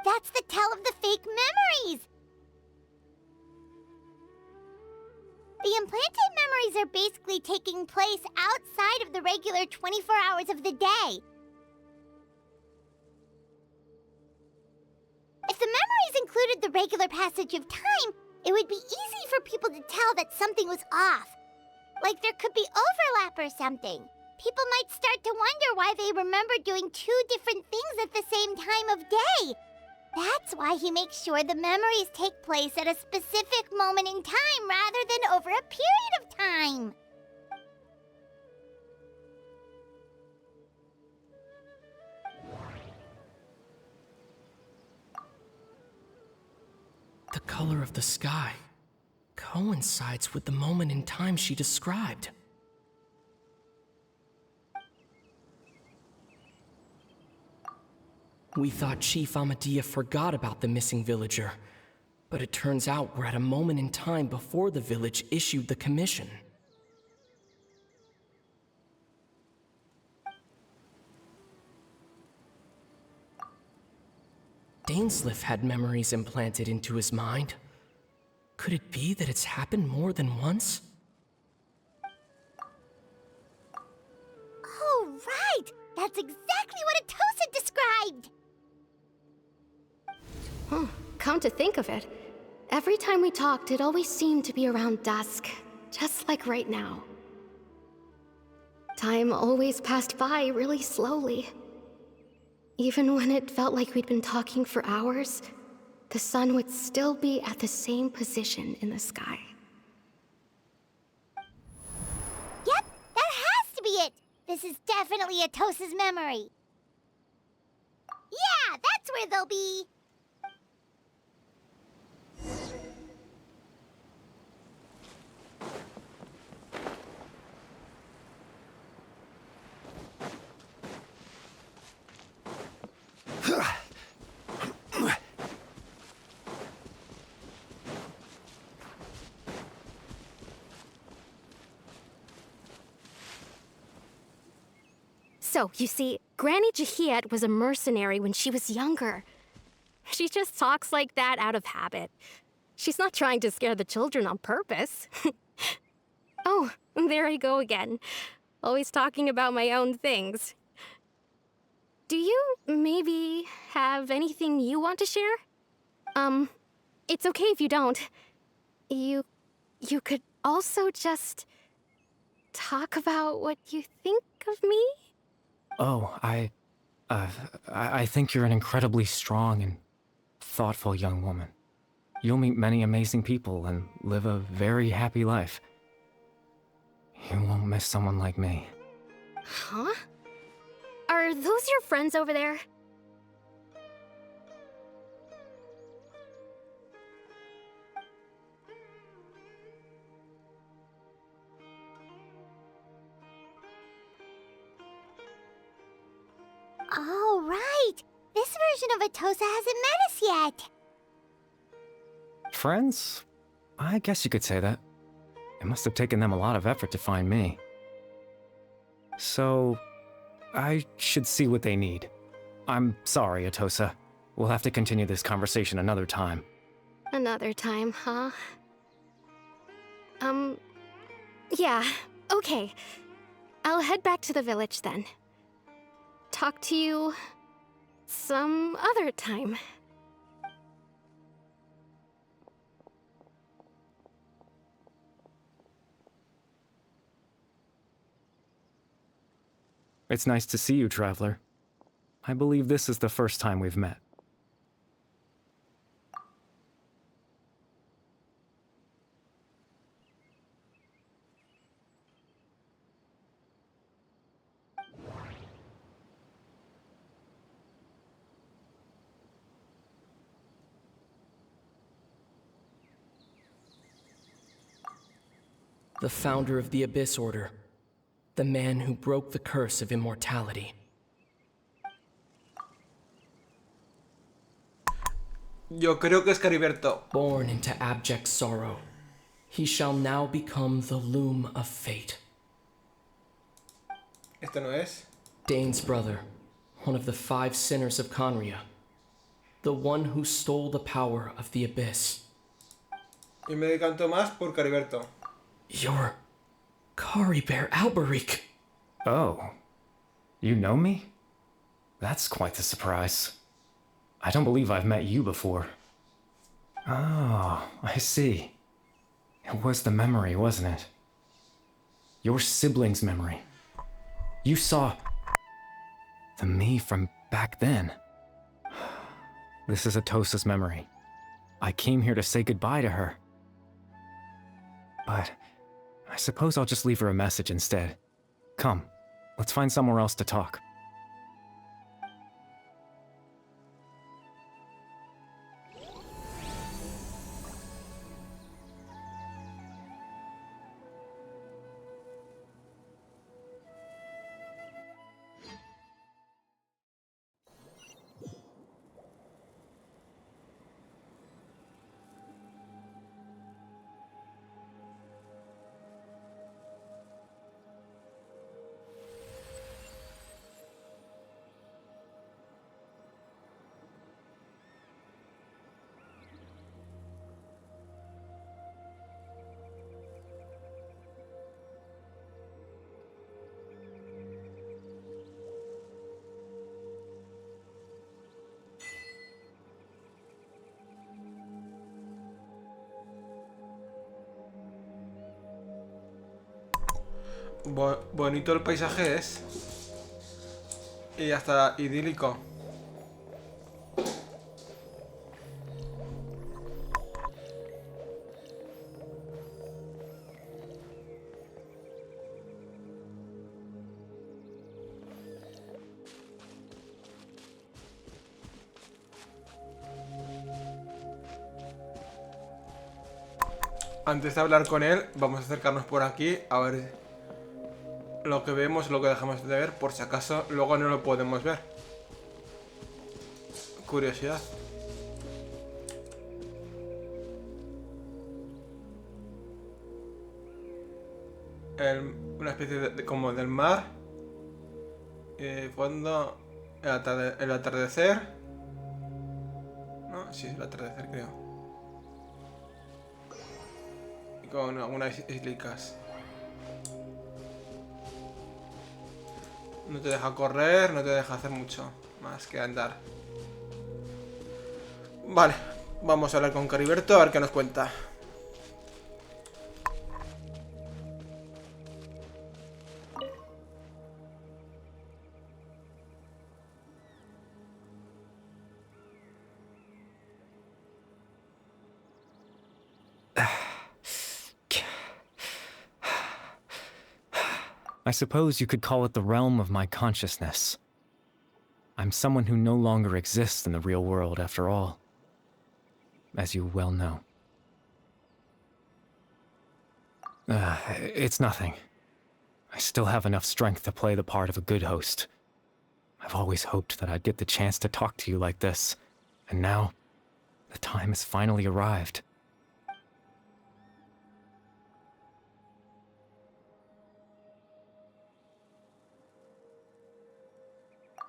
That's the tell of the fake memories! The implanted memories are basically taking place outside of the regular 24 hours of the day. If the memories included the regular passage of time, it would be easy for people to tell that something was off. Like there could be overlap or something. People might start to wonder why they remember doing two different things at the same time of day. That's why he makes sure the memories take place at a specific moment in time rather than over a period of time. The color of the sky coincides with the moment in time she described. We thought Chief Amadea forgot about the missing villager, but it turns out we're at a moment in time before the village issued the commission. Dainsliff had memories implanted into his mind. Could it be that it's happened more than once? Oh, right! That's exactly what Atosa described! Come to think of it, every time we talked, it always seemed to be around dusk, just like right now. Time always passed by really slowly. Even when it felt like we'd been talking for hours, the sun would still be at the same position in the sky. Yep, that has to be it! This is definitely Atosa's memory. Yeah, that's where they'll be! So, you see, Granny Jahiet was a mercenary when she was younger. She just talks like that out of habit. She's not trying to scare the children on purpose. Oh, there I go again. Always talking about my own things. Do you maybe have anything you want to share? It's okay if you don't. You could also just talk about what you think of me? Oh, I think you're an incredibly strong and thoughtful young woman. You'll meet many amazing people and live a very happy life. You won't miss someone like me. Huh? Are those your friends over there? Oh, right. This version of Atosa hasn't met us yet. Friends? I guess you could say that. It must have taken them a lot of effort to find me. So, I should see what they need. I'm sorry, Atosa. We'll have to continue this conversation another time. Another time, huh? Yeah, okay. I'll head back to the village then. Talk to you some other time. It's nice to see you, Traveler. I believe this is the first time we've met. The founder of the Abyss Order. The man who broke the curse of immortality. Yo creo que es Cariberto. Born into abject sorrow, he shall now become the loom of fate. ¿Esto no es? Dains' brother, one of the 5 sinners of Conria. The one who stole the power of the Abyss. Y me decanto más por Cariberto. You're Cariberto Alberic. Oh. You know me? That's quite the surprise. I don't believe I've met you before. Oh, I see. It was the memory, wasn't it? Your sibling's memory. You saw the me from back then. This is Atosa's memory. I came here to say goodbye to her. But I suppose I'll just leave her a message instead. Come, let's find somewhere else to talk. Bonito el paisaje es. Y hasta idílico. Antes de hablar con él, vamos a acercarnos por aquí a ver lo que vemos, lo que dejamos de ver, por si acaso luego no lo podemos ver. Curiosidad. Una especie de como del mar. Fondo. El atardecer. No, sí, el atardecer creo. Y con algunas islicas. No te deja correr, no te deja hacer mucho más que andar. Vale, vamos a hablar con Cariberto a ver qué nos cuenta. I suppose you could call it the realm of my consciousness. I'm someone who no longer exists in the real world, after all, as you well know. It's nothing. I still have enough strength to play the part of a good host. I've always hoped that I'd get the chance to talk to you like this, and now, the time has finally arrived.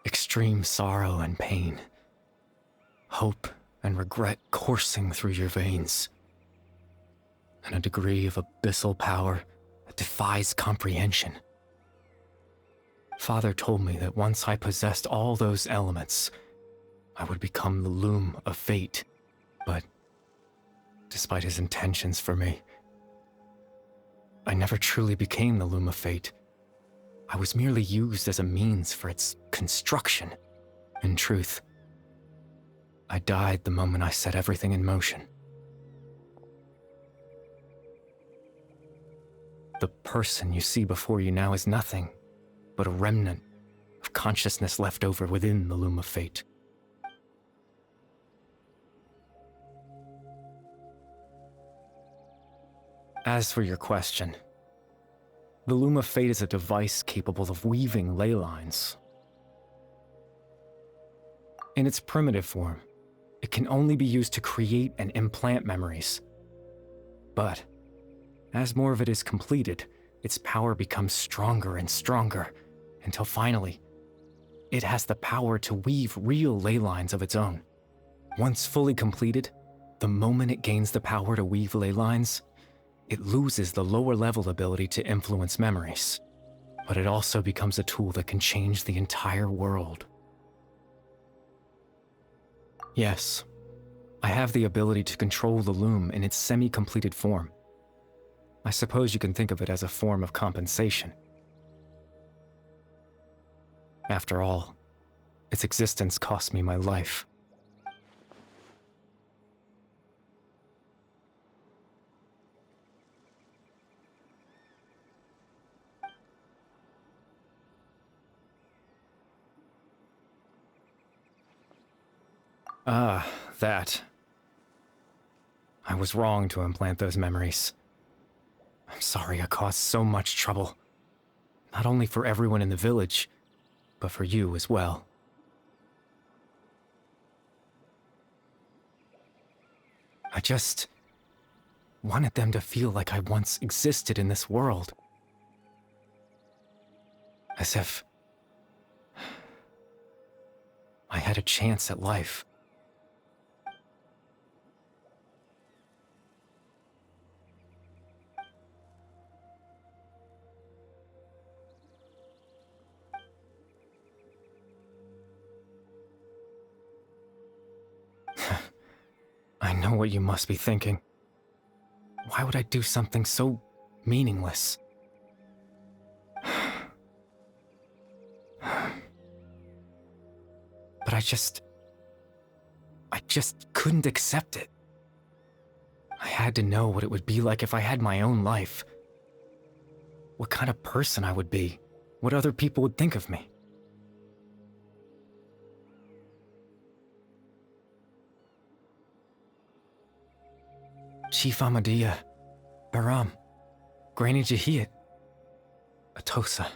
Extreme sorrow and pain. Hope and regret coursing through your veins. And a degree of abyssal power that defies comprehension. Father told me that once I possessed all those elements, I would become the loom of fate. But, despite his intentions for me, I never truly became the loom of fate. I was merely used as a means for its construction. In truth, I died the moment I set everything in motion. The person you see before you now is nothing but a remnant of consciousness left over within the loom of fate. As for your question, the loom of fate is a device capable of weaving ley lines. In its primitive form, it can only be used to create and implant memories. But, as more of it is completed, its power becomes stronger and stronger, until finally, it has the power to weave real ley lines of its own. Once fully completed, the moment it gains the power to weave ley lines, it loses the lower-level ability to influence memories, but it also becomes a tool that can change the entire world. Yes, I have the ability to control the loom in its semi-completed form. I suppose you can think of it as a form of compensation. After all, its existence cost me my life. That. I was wrong to implant those memories. I'm sorry I caused so much trouble. Not only for everyone in the village, but for you as well. I just wanted them to feel like I once existed in this world. As if I had a chance at life. I know what you must be thinking. Why would I do something so meaningless? But I just couldn't accept it. I had to know what it would be like if I had my own life. What kind of person I would be. What other people would think of me. Chief Ahmadiyya, Baram, Granny Jahiyat, Atosa.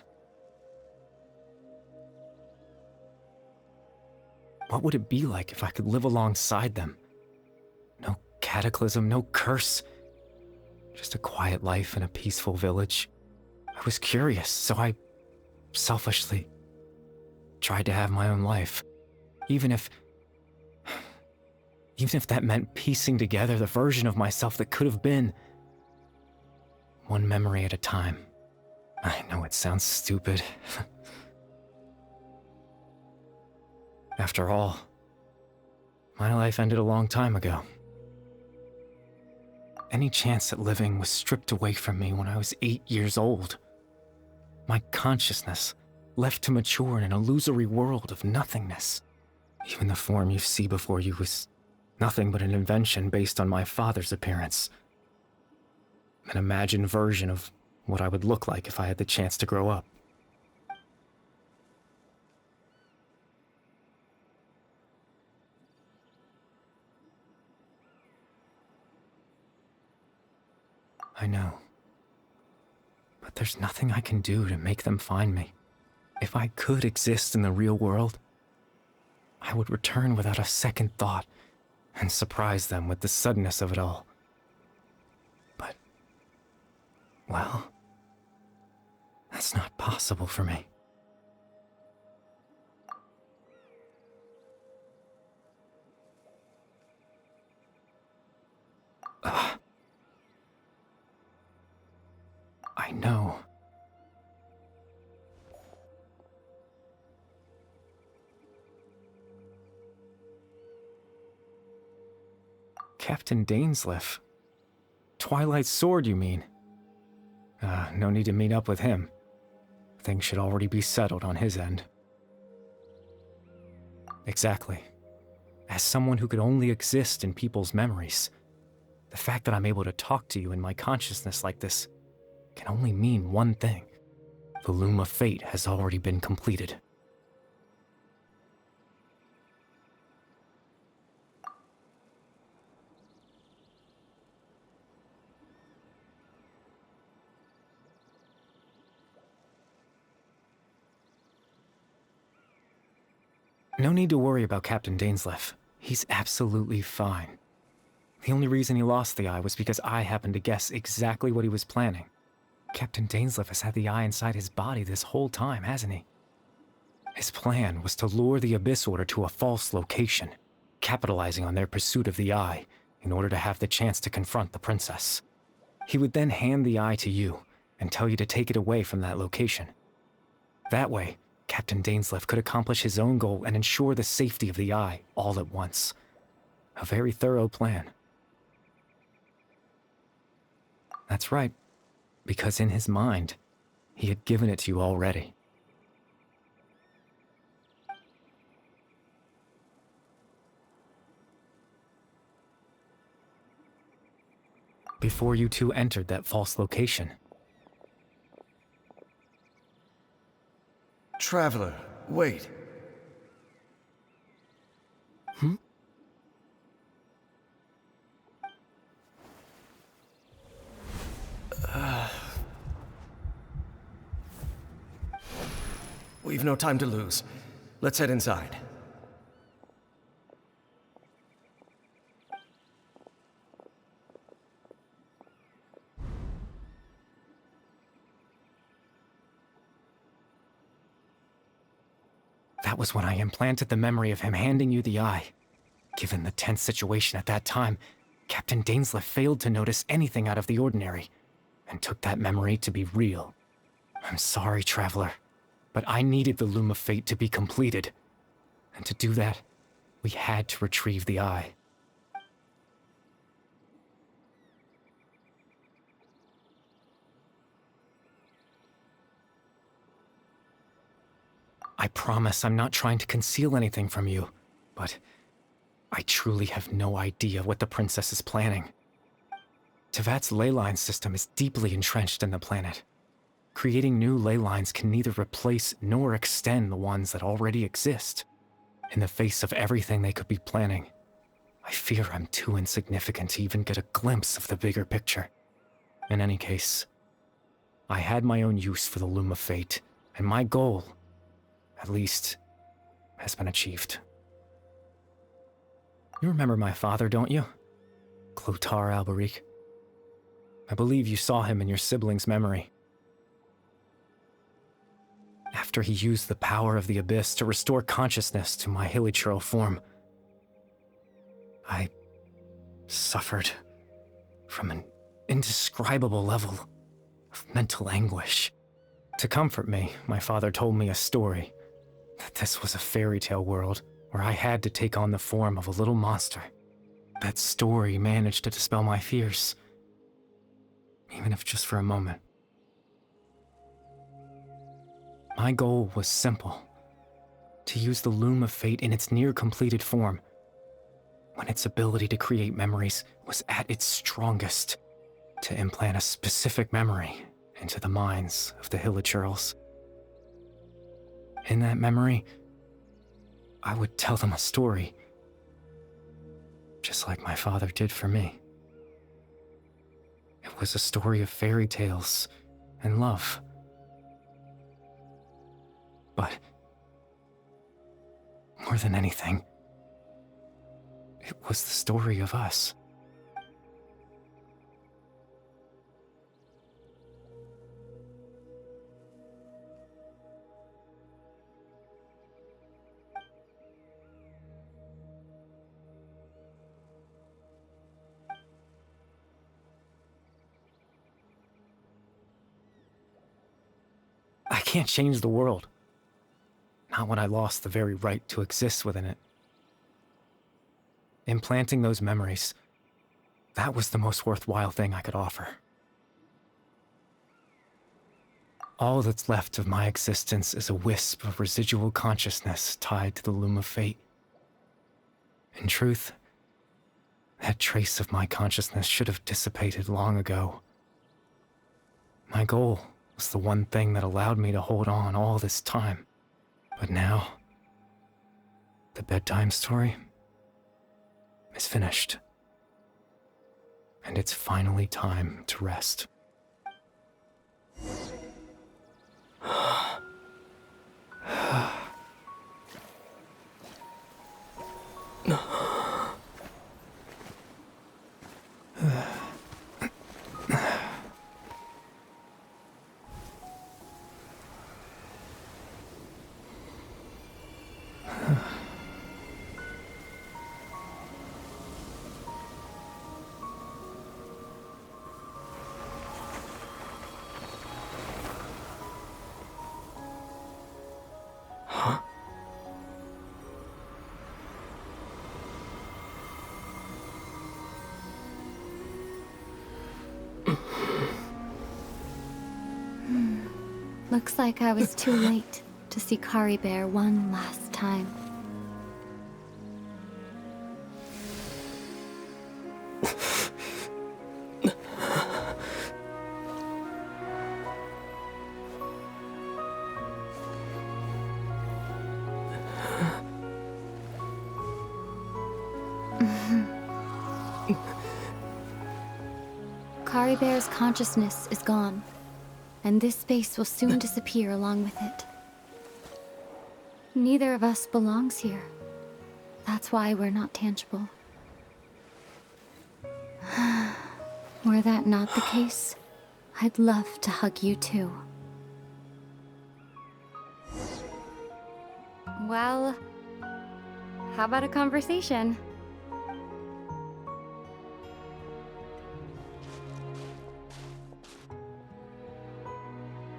What would it be like if I could live alongside them? No cataclysm, no curse. Just a quiet life in a peaceful village. I was curious, so I selfishly tried to have my own life. Even if that meant piecing together the version of myself that could have been. One memory at a time. I know it sounds stupid. After all, my life ended a long time ago. Any chance at living was stripped away from me when I was 8 years old. My consciousness left to mature in an illusory world of nothingness. Even the form you see before you was nothing but an invention based on my father's appearance. An imagined version of what I would look like if I had the chance to grow up. I know. But there's nothing I can do to make them find me. If I could exist in the real world, I would return without a second thought and surprise them with the suddenness of it all. But, well, that's not possible for me. I know. Captain Dainsleif. Twilight's sword, you mean? No need to meet up with him. Things should already be settled on his end. Exactly. As someone who could only exist in people's memories, the fact that I'm able to talk to you in my consciousness like this can only mean one thing. The loom of fate has already been completed. No need to worry about Captain Dainsleif. He's absolutely fine. The only reason he lost the eye was because I happened to guess exactly what he was planning. Captain Dainsleif has had the eye inside his body this whole time, hasn't he? His plan was to lure the Abyss Order to a false location, capitalizing on their pursuit of the eye in order to have the chance to confront the princess. He would then hand the eye to you and tell you to take it away from that location. That way, Captain Dainsleif could accomplish his own goal and ensure the safety of the eye all at once. A very thorough plan. That's right, because in his mind, he had given it to you already. Before you two entered that false location. Traveler, wait. We've no time to lose. Let's head inside. That was when I implanted the memory of him handing you the eye. Given the tense situation at that time, Captain Dainsleif failed to notice anything out of the ordinary, and took that memory to be real. I'm sorry, Traveler, but I needed the Loom of Fate to be completed. And to do that, we had to retrieve the eye. I promise I'm not trying to conceal anything from you, but I truly have no idea what the princess is planning. Tevat's ley line system is deeply entrenched in the planet. Creating new ley lines can neither replace nor extend the ones that already exist. In the face of everything they could be planning, I fear I'm too insignificant to even get a glimpse of the bigger picture. In any case, I had my own use for the Loom of Fate, and my goal, at least, has been achieved. You remember my father, don't you? Clotar Alberic. I believe you saw him in your sibling's memory. after he used the power of the abyss to restore consciousness to my hilichurl form, I suffered from an indescribable level of mental anguish. To comfort me, my father told me a story, that this was a fairy tale world where I had to take on the form of a little monster. That story managed to dispel my fears, even if just for a moment. My goal was simple: to use the Loom of Fate in its near-completed form, when its ability to create memories was at its strongest, to implant a specific memory into the minds of the hilichurls. In that memory, I would tell them a story, just like my father did for me. It was a story of fairy tales and love. But more than anything, it was the story of us. I can't change the world. Not when I lost the very right to exist within it. Implanting those memories, that was the most worthwhile thing I could offer. All that's left of my existence is a wisp of residual consciousness tied to the Loom of Fate. In truth, that trace of my consciousness should have dissipated long ago. My goal was the one thing that allowed me to hold on all this time. But now, the bedtime story is finished. And it's finally time to rest. Looks like I was too late to see Cariberto one last time. Cariberto's consciousness is gone, and this space will soon disappear along with it. Neither of us belongs here. That's why we're not tangible. Were that not the case, I'd love to hug you too. Well, how about a conversation?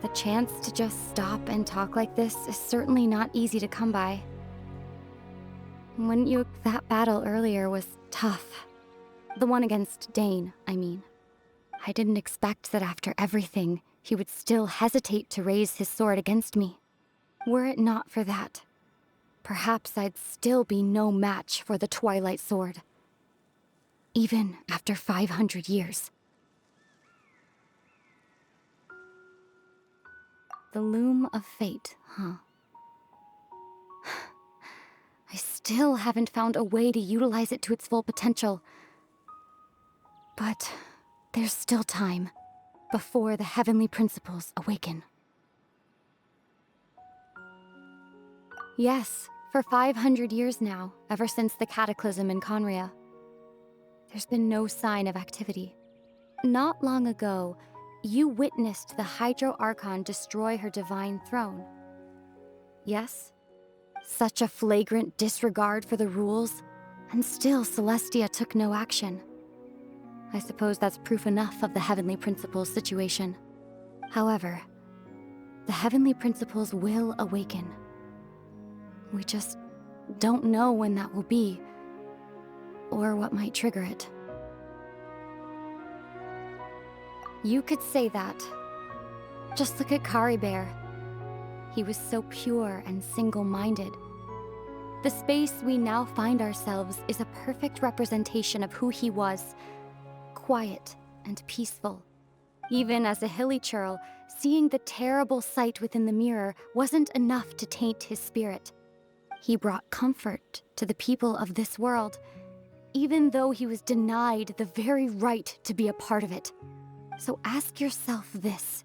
The chance to just stop and talk like this is certainly not easy to come by. Wouldn't you? That battle earlier was tough. The one against Dain, I mean. I didn't expect that after everything, he would still hesitate to raise his sword against me. Were it not for that, perhaps I'd still be no match for the Twilight Sword. Even after 500 years. The Loom of Fate, huh? I still haven't found a way to utilize it to its full potential. But there's still time before the heavenly principles awaken. Yes, for 500 years now, ever since the cataclysm in Conria, there's been no sign of activity. Not long ago, you witnessed the Hydro Archon destroy her divine throne. yes? Such a flagrant disregard for the rules, and still Celestia took no action. I suppose that's proof enough of the Heavenly Principles situation. However, the Heavenly Principles will awaken. We just don't know when that will be, or what might trigger it. You could say that. Just look at Cariberto. He was so pure and single-minded. The space we now find ourselves is a perfect representation of who he was. Quiet and peaceful. Even as a hilly churl, seeing the terrible sight within the mirror wasn't enough to taint his spirit. He brought comfort to the people of this world, even though he was denied the very right to be a part of it. So ask yourself this.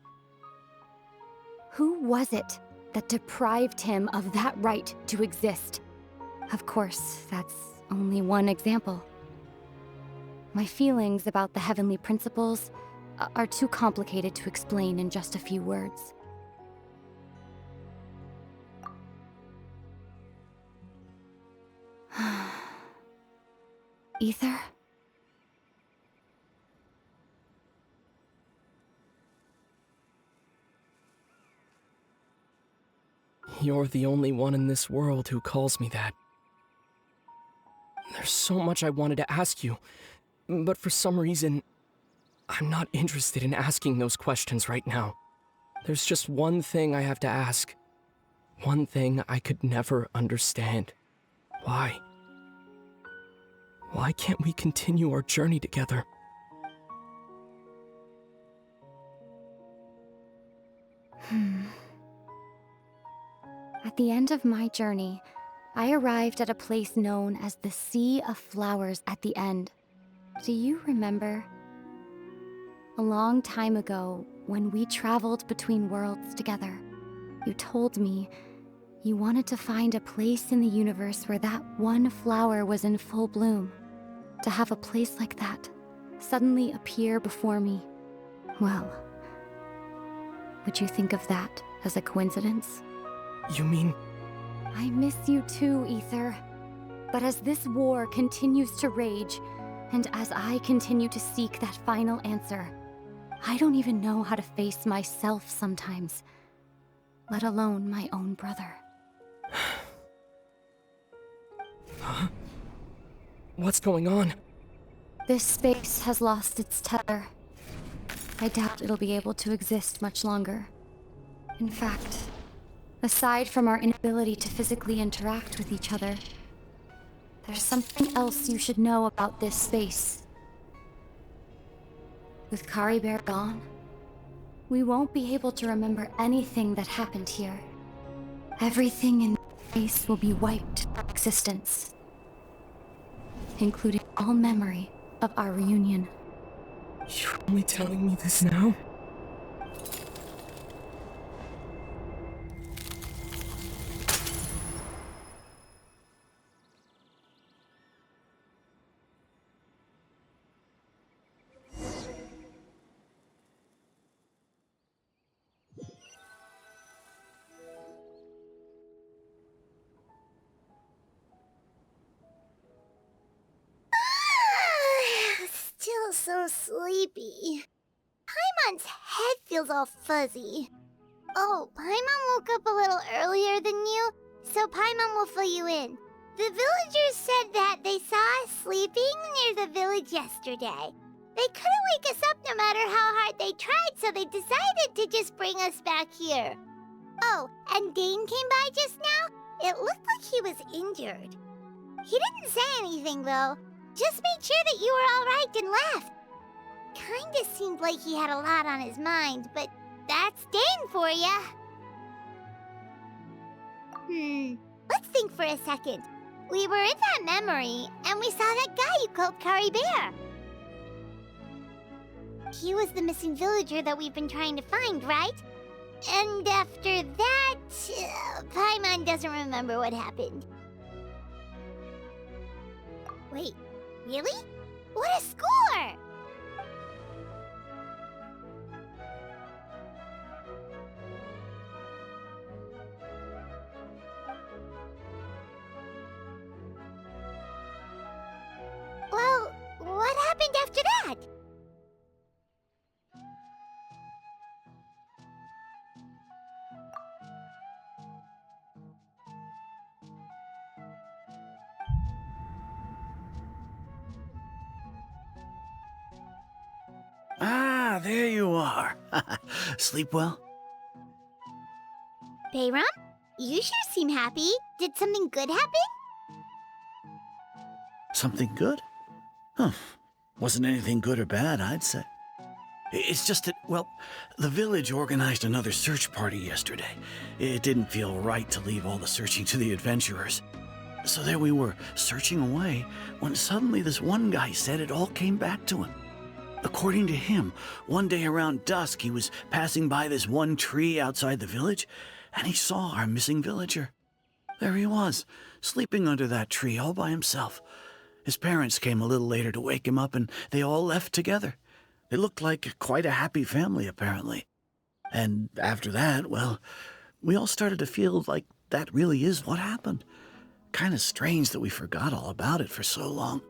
Who was it that deprived him of that right to exist? Of course, that's only one example. My feelings about the Heavenly Principles are too complicated to explain in just a few words. Ether? You're the only one in this world who calls me that. There's so much I wanted to ask you, but for some reason, I'm not interested in asking those questions right now. There's just one thing I have to ask. One thing I could never understand. Why? Why can't we continue our journey together? At the end of my journey, I arrived at a place known as the Sea of Flowers at the end. Do you remember? A long time ago, when we traveled between worlds together, you told me you wanted to find a place in the universe where that one flower was in full bloom. To have a place like that suddenly appear before me. Well, would you think of that as a coincidence? You mean... I miss you too, Ether. But as this war continues to rage, and as I continue to seek that final answer, I don't even know how to face myself sometimes, let alone my own brother. Huh? What's going on? This space has lost its tether. I doubt it'll be able to exist much longer. In fact, aside from our inability to physically interact with each other, there's something else you should know about this space. With Cariberto gone, we won't be able to remember anything that happened here. Everything in this space will be wiped from existence, including all memory of our reunion. You're only telling me this now? Still so sleepy. Paimon's head feels all fuzzy. Oh, Paimon woke up a little earlier than you, so Paimon will fill you in. The villagers said that they saw us sleeping near the village yesterday. They couldn't wake us up no matter how hard they tried, so they decided to just bring us back here. Oh, and Dain came by just now. It looked like he was injured. He didn't say anything, though. Just made sure that you were all right and left. Kinda seemed like he had a lot on his mind, but that's Dain for ya. Let's think for a second. We were in that memory, and we saw that guy you called Cariberto. He was the missing villager that we've been trying to find, right? And after that, Paimon doesn't remember what happened. Wait, really? What a score! Ah, there you are. Sleep well? Bayram, you sure seem happy. Did something good happen? Something good? Huh. Wasn't anything good or bad, I'd say. It's just that, well, the village organized another search party yesterday. It didn't feel right to leave all the searching to the adventurers. So there we were, searching away, when suddenly this one guy said it all came back to him. According to him, one day around dusk, he was passing by this one tree outside the village, and he saw our missing villager. There he was, sleeping under that tree all by himself. His parents came a little later to wake him up, and they all left together. They looked like quite a happy family, apparently. And after that, well, we all started to feel like that really is what happened. Kind of strange that we forgot all about it for so long.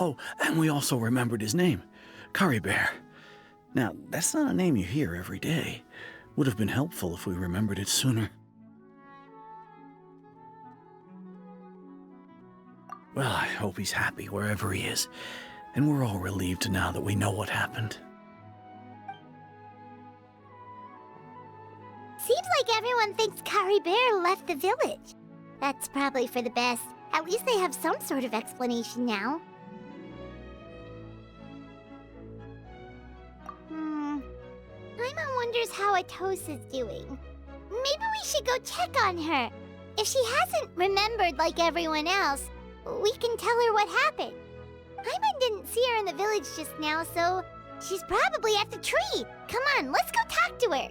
Oh, and we also remembered his name, Cariberto. Now, that's not a name you hear every day. Would have been helpful if we remembered it sooner. Well, I hope he's happy wherever he is, and we're all relieved now that we know what happened. Seems like everyone thinks Cariberto left the village. That's probably for the best. At least they have some sort of explanation now. Paimon wonders how Atosa's doing. Maybe we should go check on her. If she hasn't remembered like everyone else, we can tell her what happened. Paimon didn't see her in the village just now, so she's probably at the tree. Come on, let's go talk to her.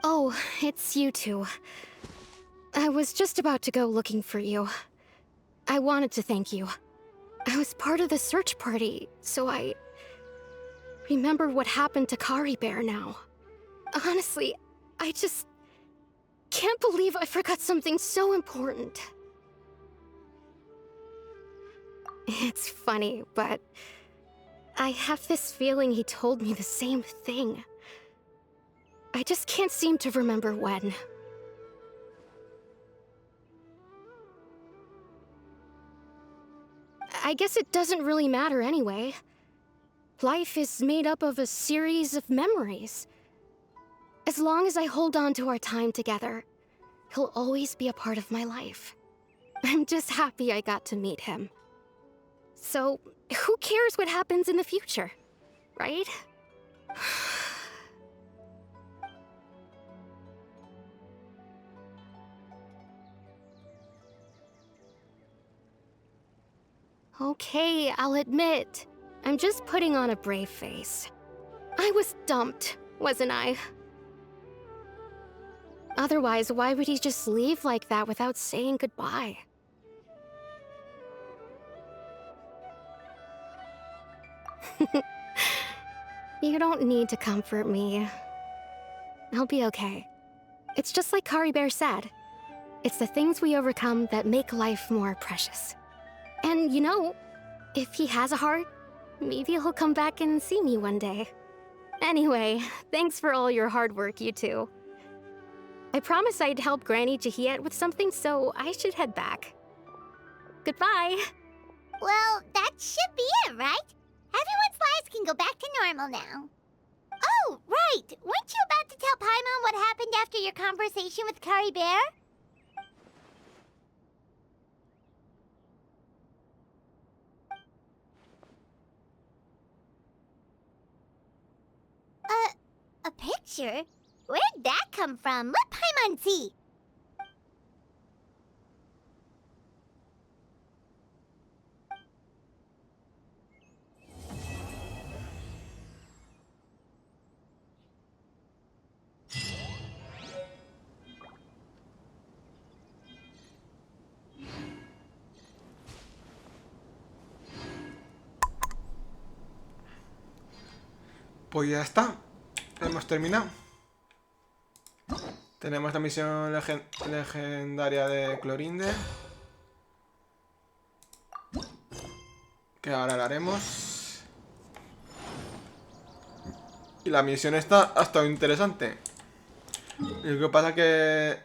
Oh, it's you two. I was just about to go looking for you. I wanted to thank you. I was part of the search party, so I remember what happened to Cariberto now. Honestly, I just can't believe I forgot something so important. It's funny, but I have this feeling he told me the same thing. I just can't seem to remember when. I guess it doesn't really matter anyway. Life is made up of a series of memories. As long as I hold on to our time together, he'll always be a part of my life. I'm just happy I got to meet him. So, who cares what happens in the future, right? Okay, I'll admit, I'm just putting on a brave face. I was dumped, wasn't I? Otherwise, why would he just leave like that without saying goodbye? You don't need to comfort me. I'll be okay. It's just like Cariberto said. It's the things we overcome that make life more precious. And you know, if he has a heart, maybe he'll come back and see me one day. Anyway, thanks for all your hard work, you two. I promised I'd help Granny Jahiet with something, so I should head back. Goodbye. Well, that should be it, right? Everyone's lives can go back to normal now. Oh, right! Weren't you about to tell Paimon what happened after your conversation with Cariberto? A picture? Where'd that come from? Let Paimon see. Pues ya está. Hemos terminado. Tenemos la misión legendaria de Clorinde. Que ahora la haremos. Y la misión esta ha estado interesante. Lo que pasa es que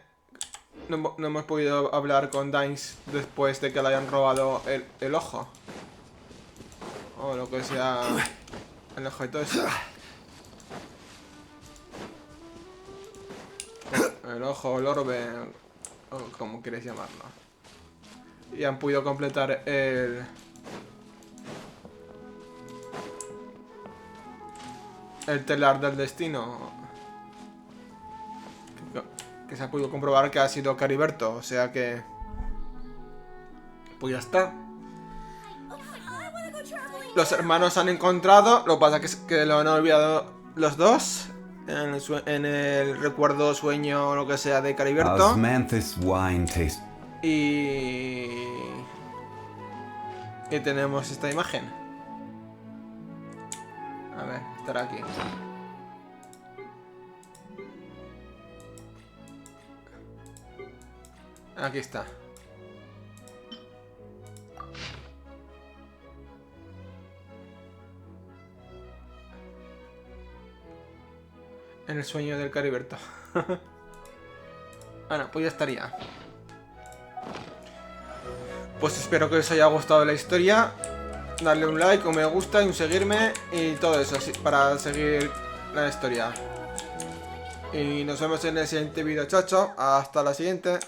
no hemos podido hablar con Dains después de que le hayan robado el ojo. O lo que sea. El ojo y todo eso. El ojo, el orbe, o como quieres llamarlo. Y han podido completar el telar del destino. Que se ha podido comprobar que ha sido Cariberto. O sea que... pues ya está. Los hermanos han encontrado. Lo que pasa es que lo han olvidado los dos. En el recuerdo, sueño o lo que sea de Cariberto. Y tenemos esta imagen. A ver, estará aquí. Aquí está. En el sueño del Cariberto. Bueno, pues ya estaría. Pues espero que os haya gustado la historia. Darle un like, un me gusta y un seguirme. Y todo eso para seguir la historia. Y nos vemos en el siguiente vídeo, chacho. Hasta la siguiente.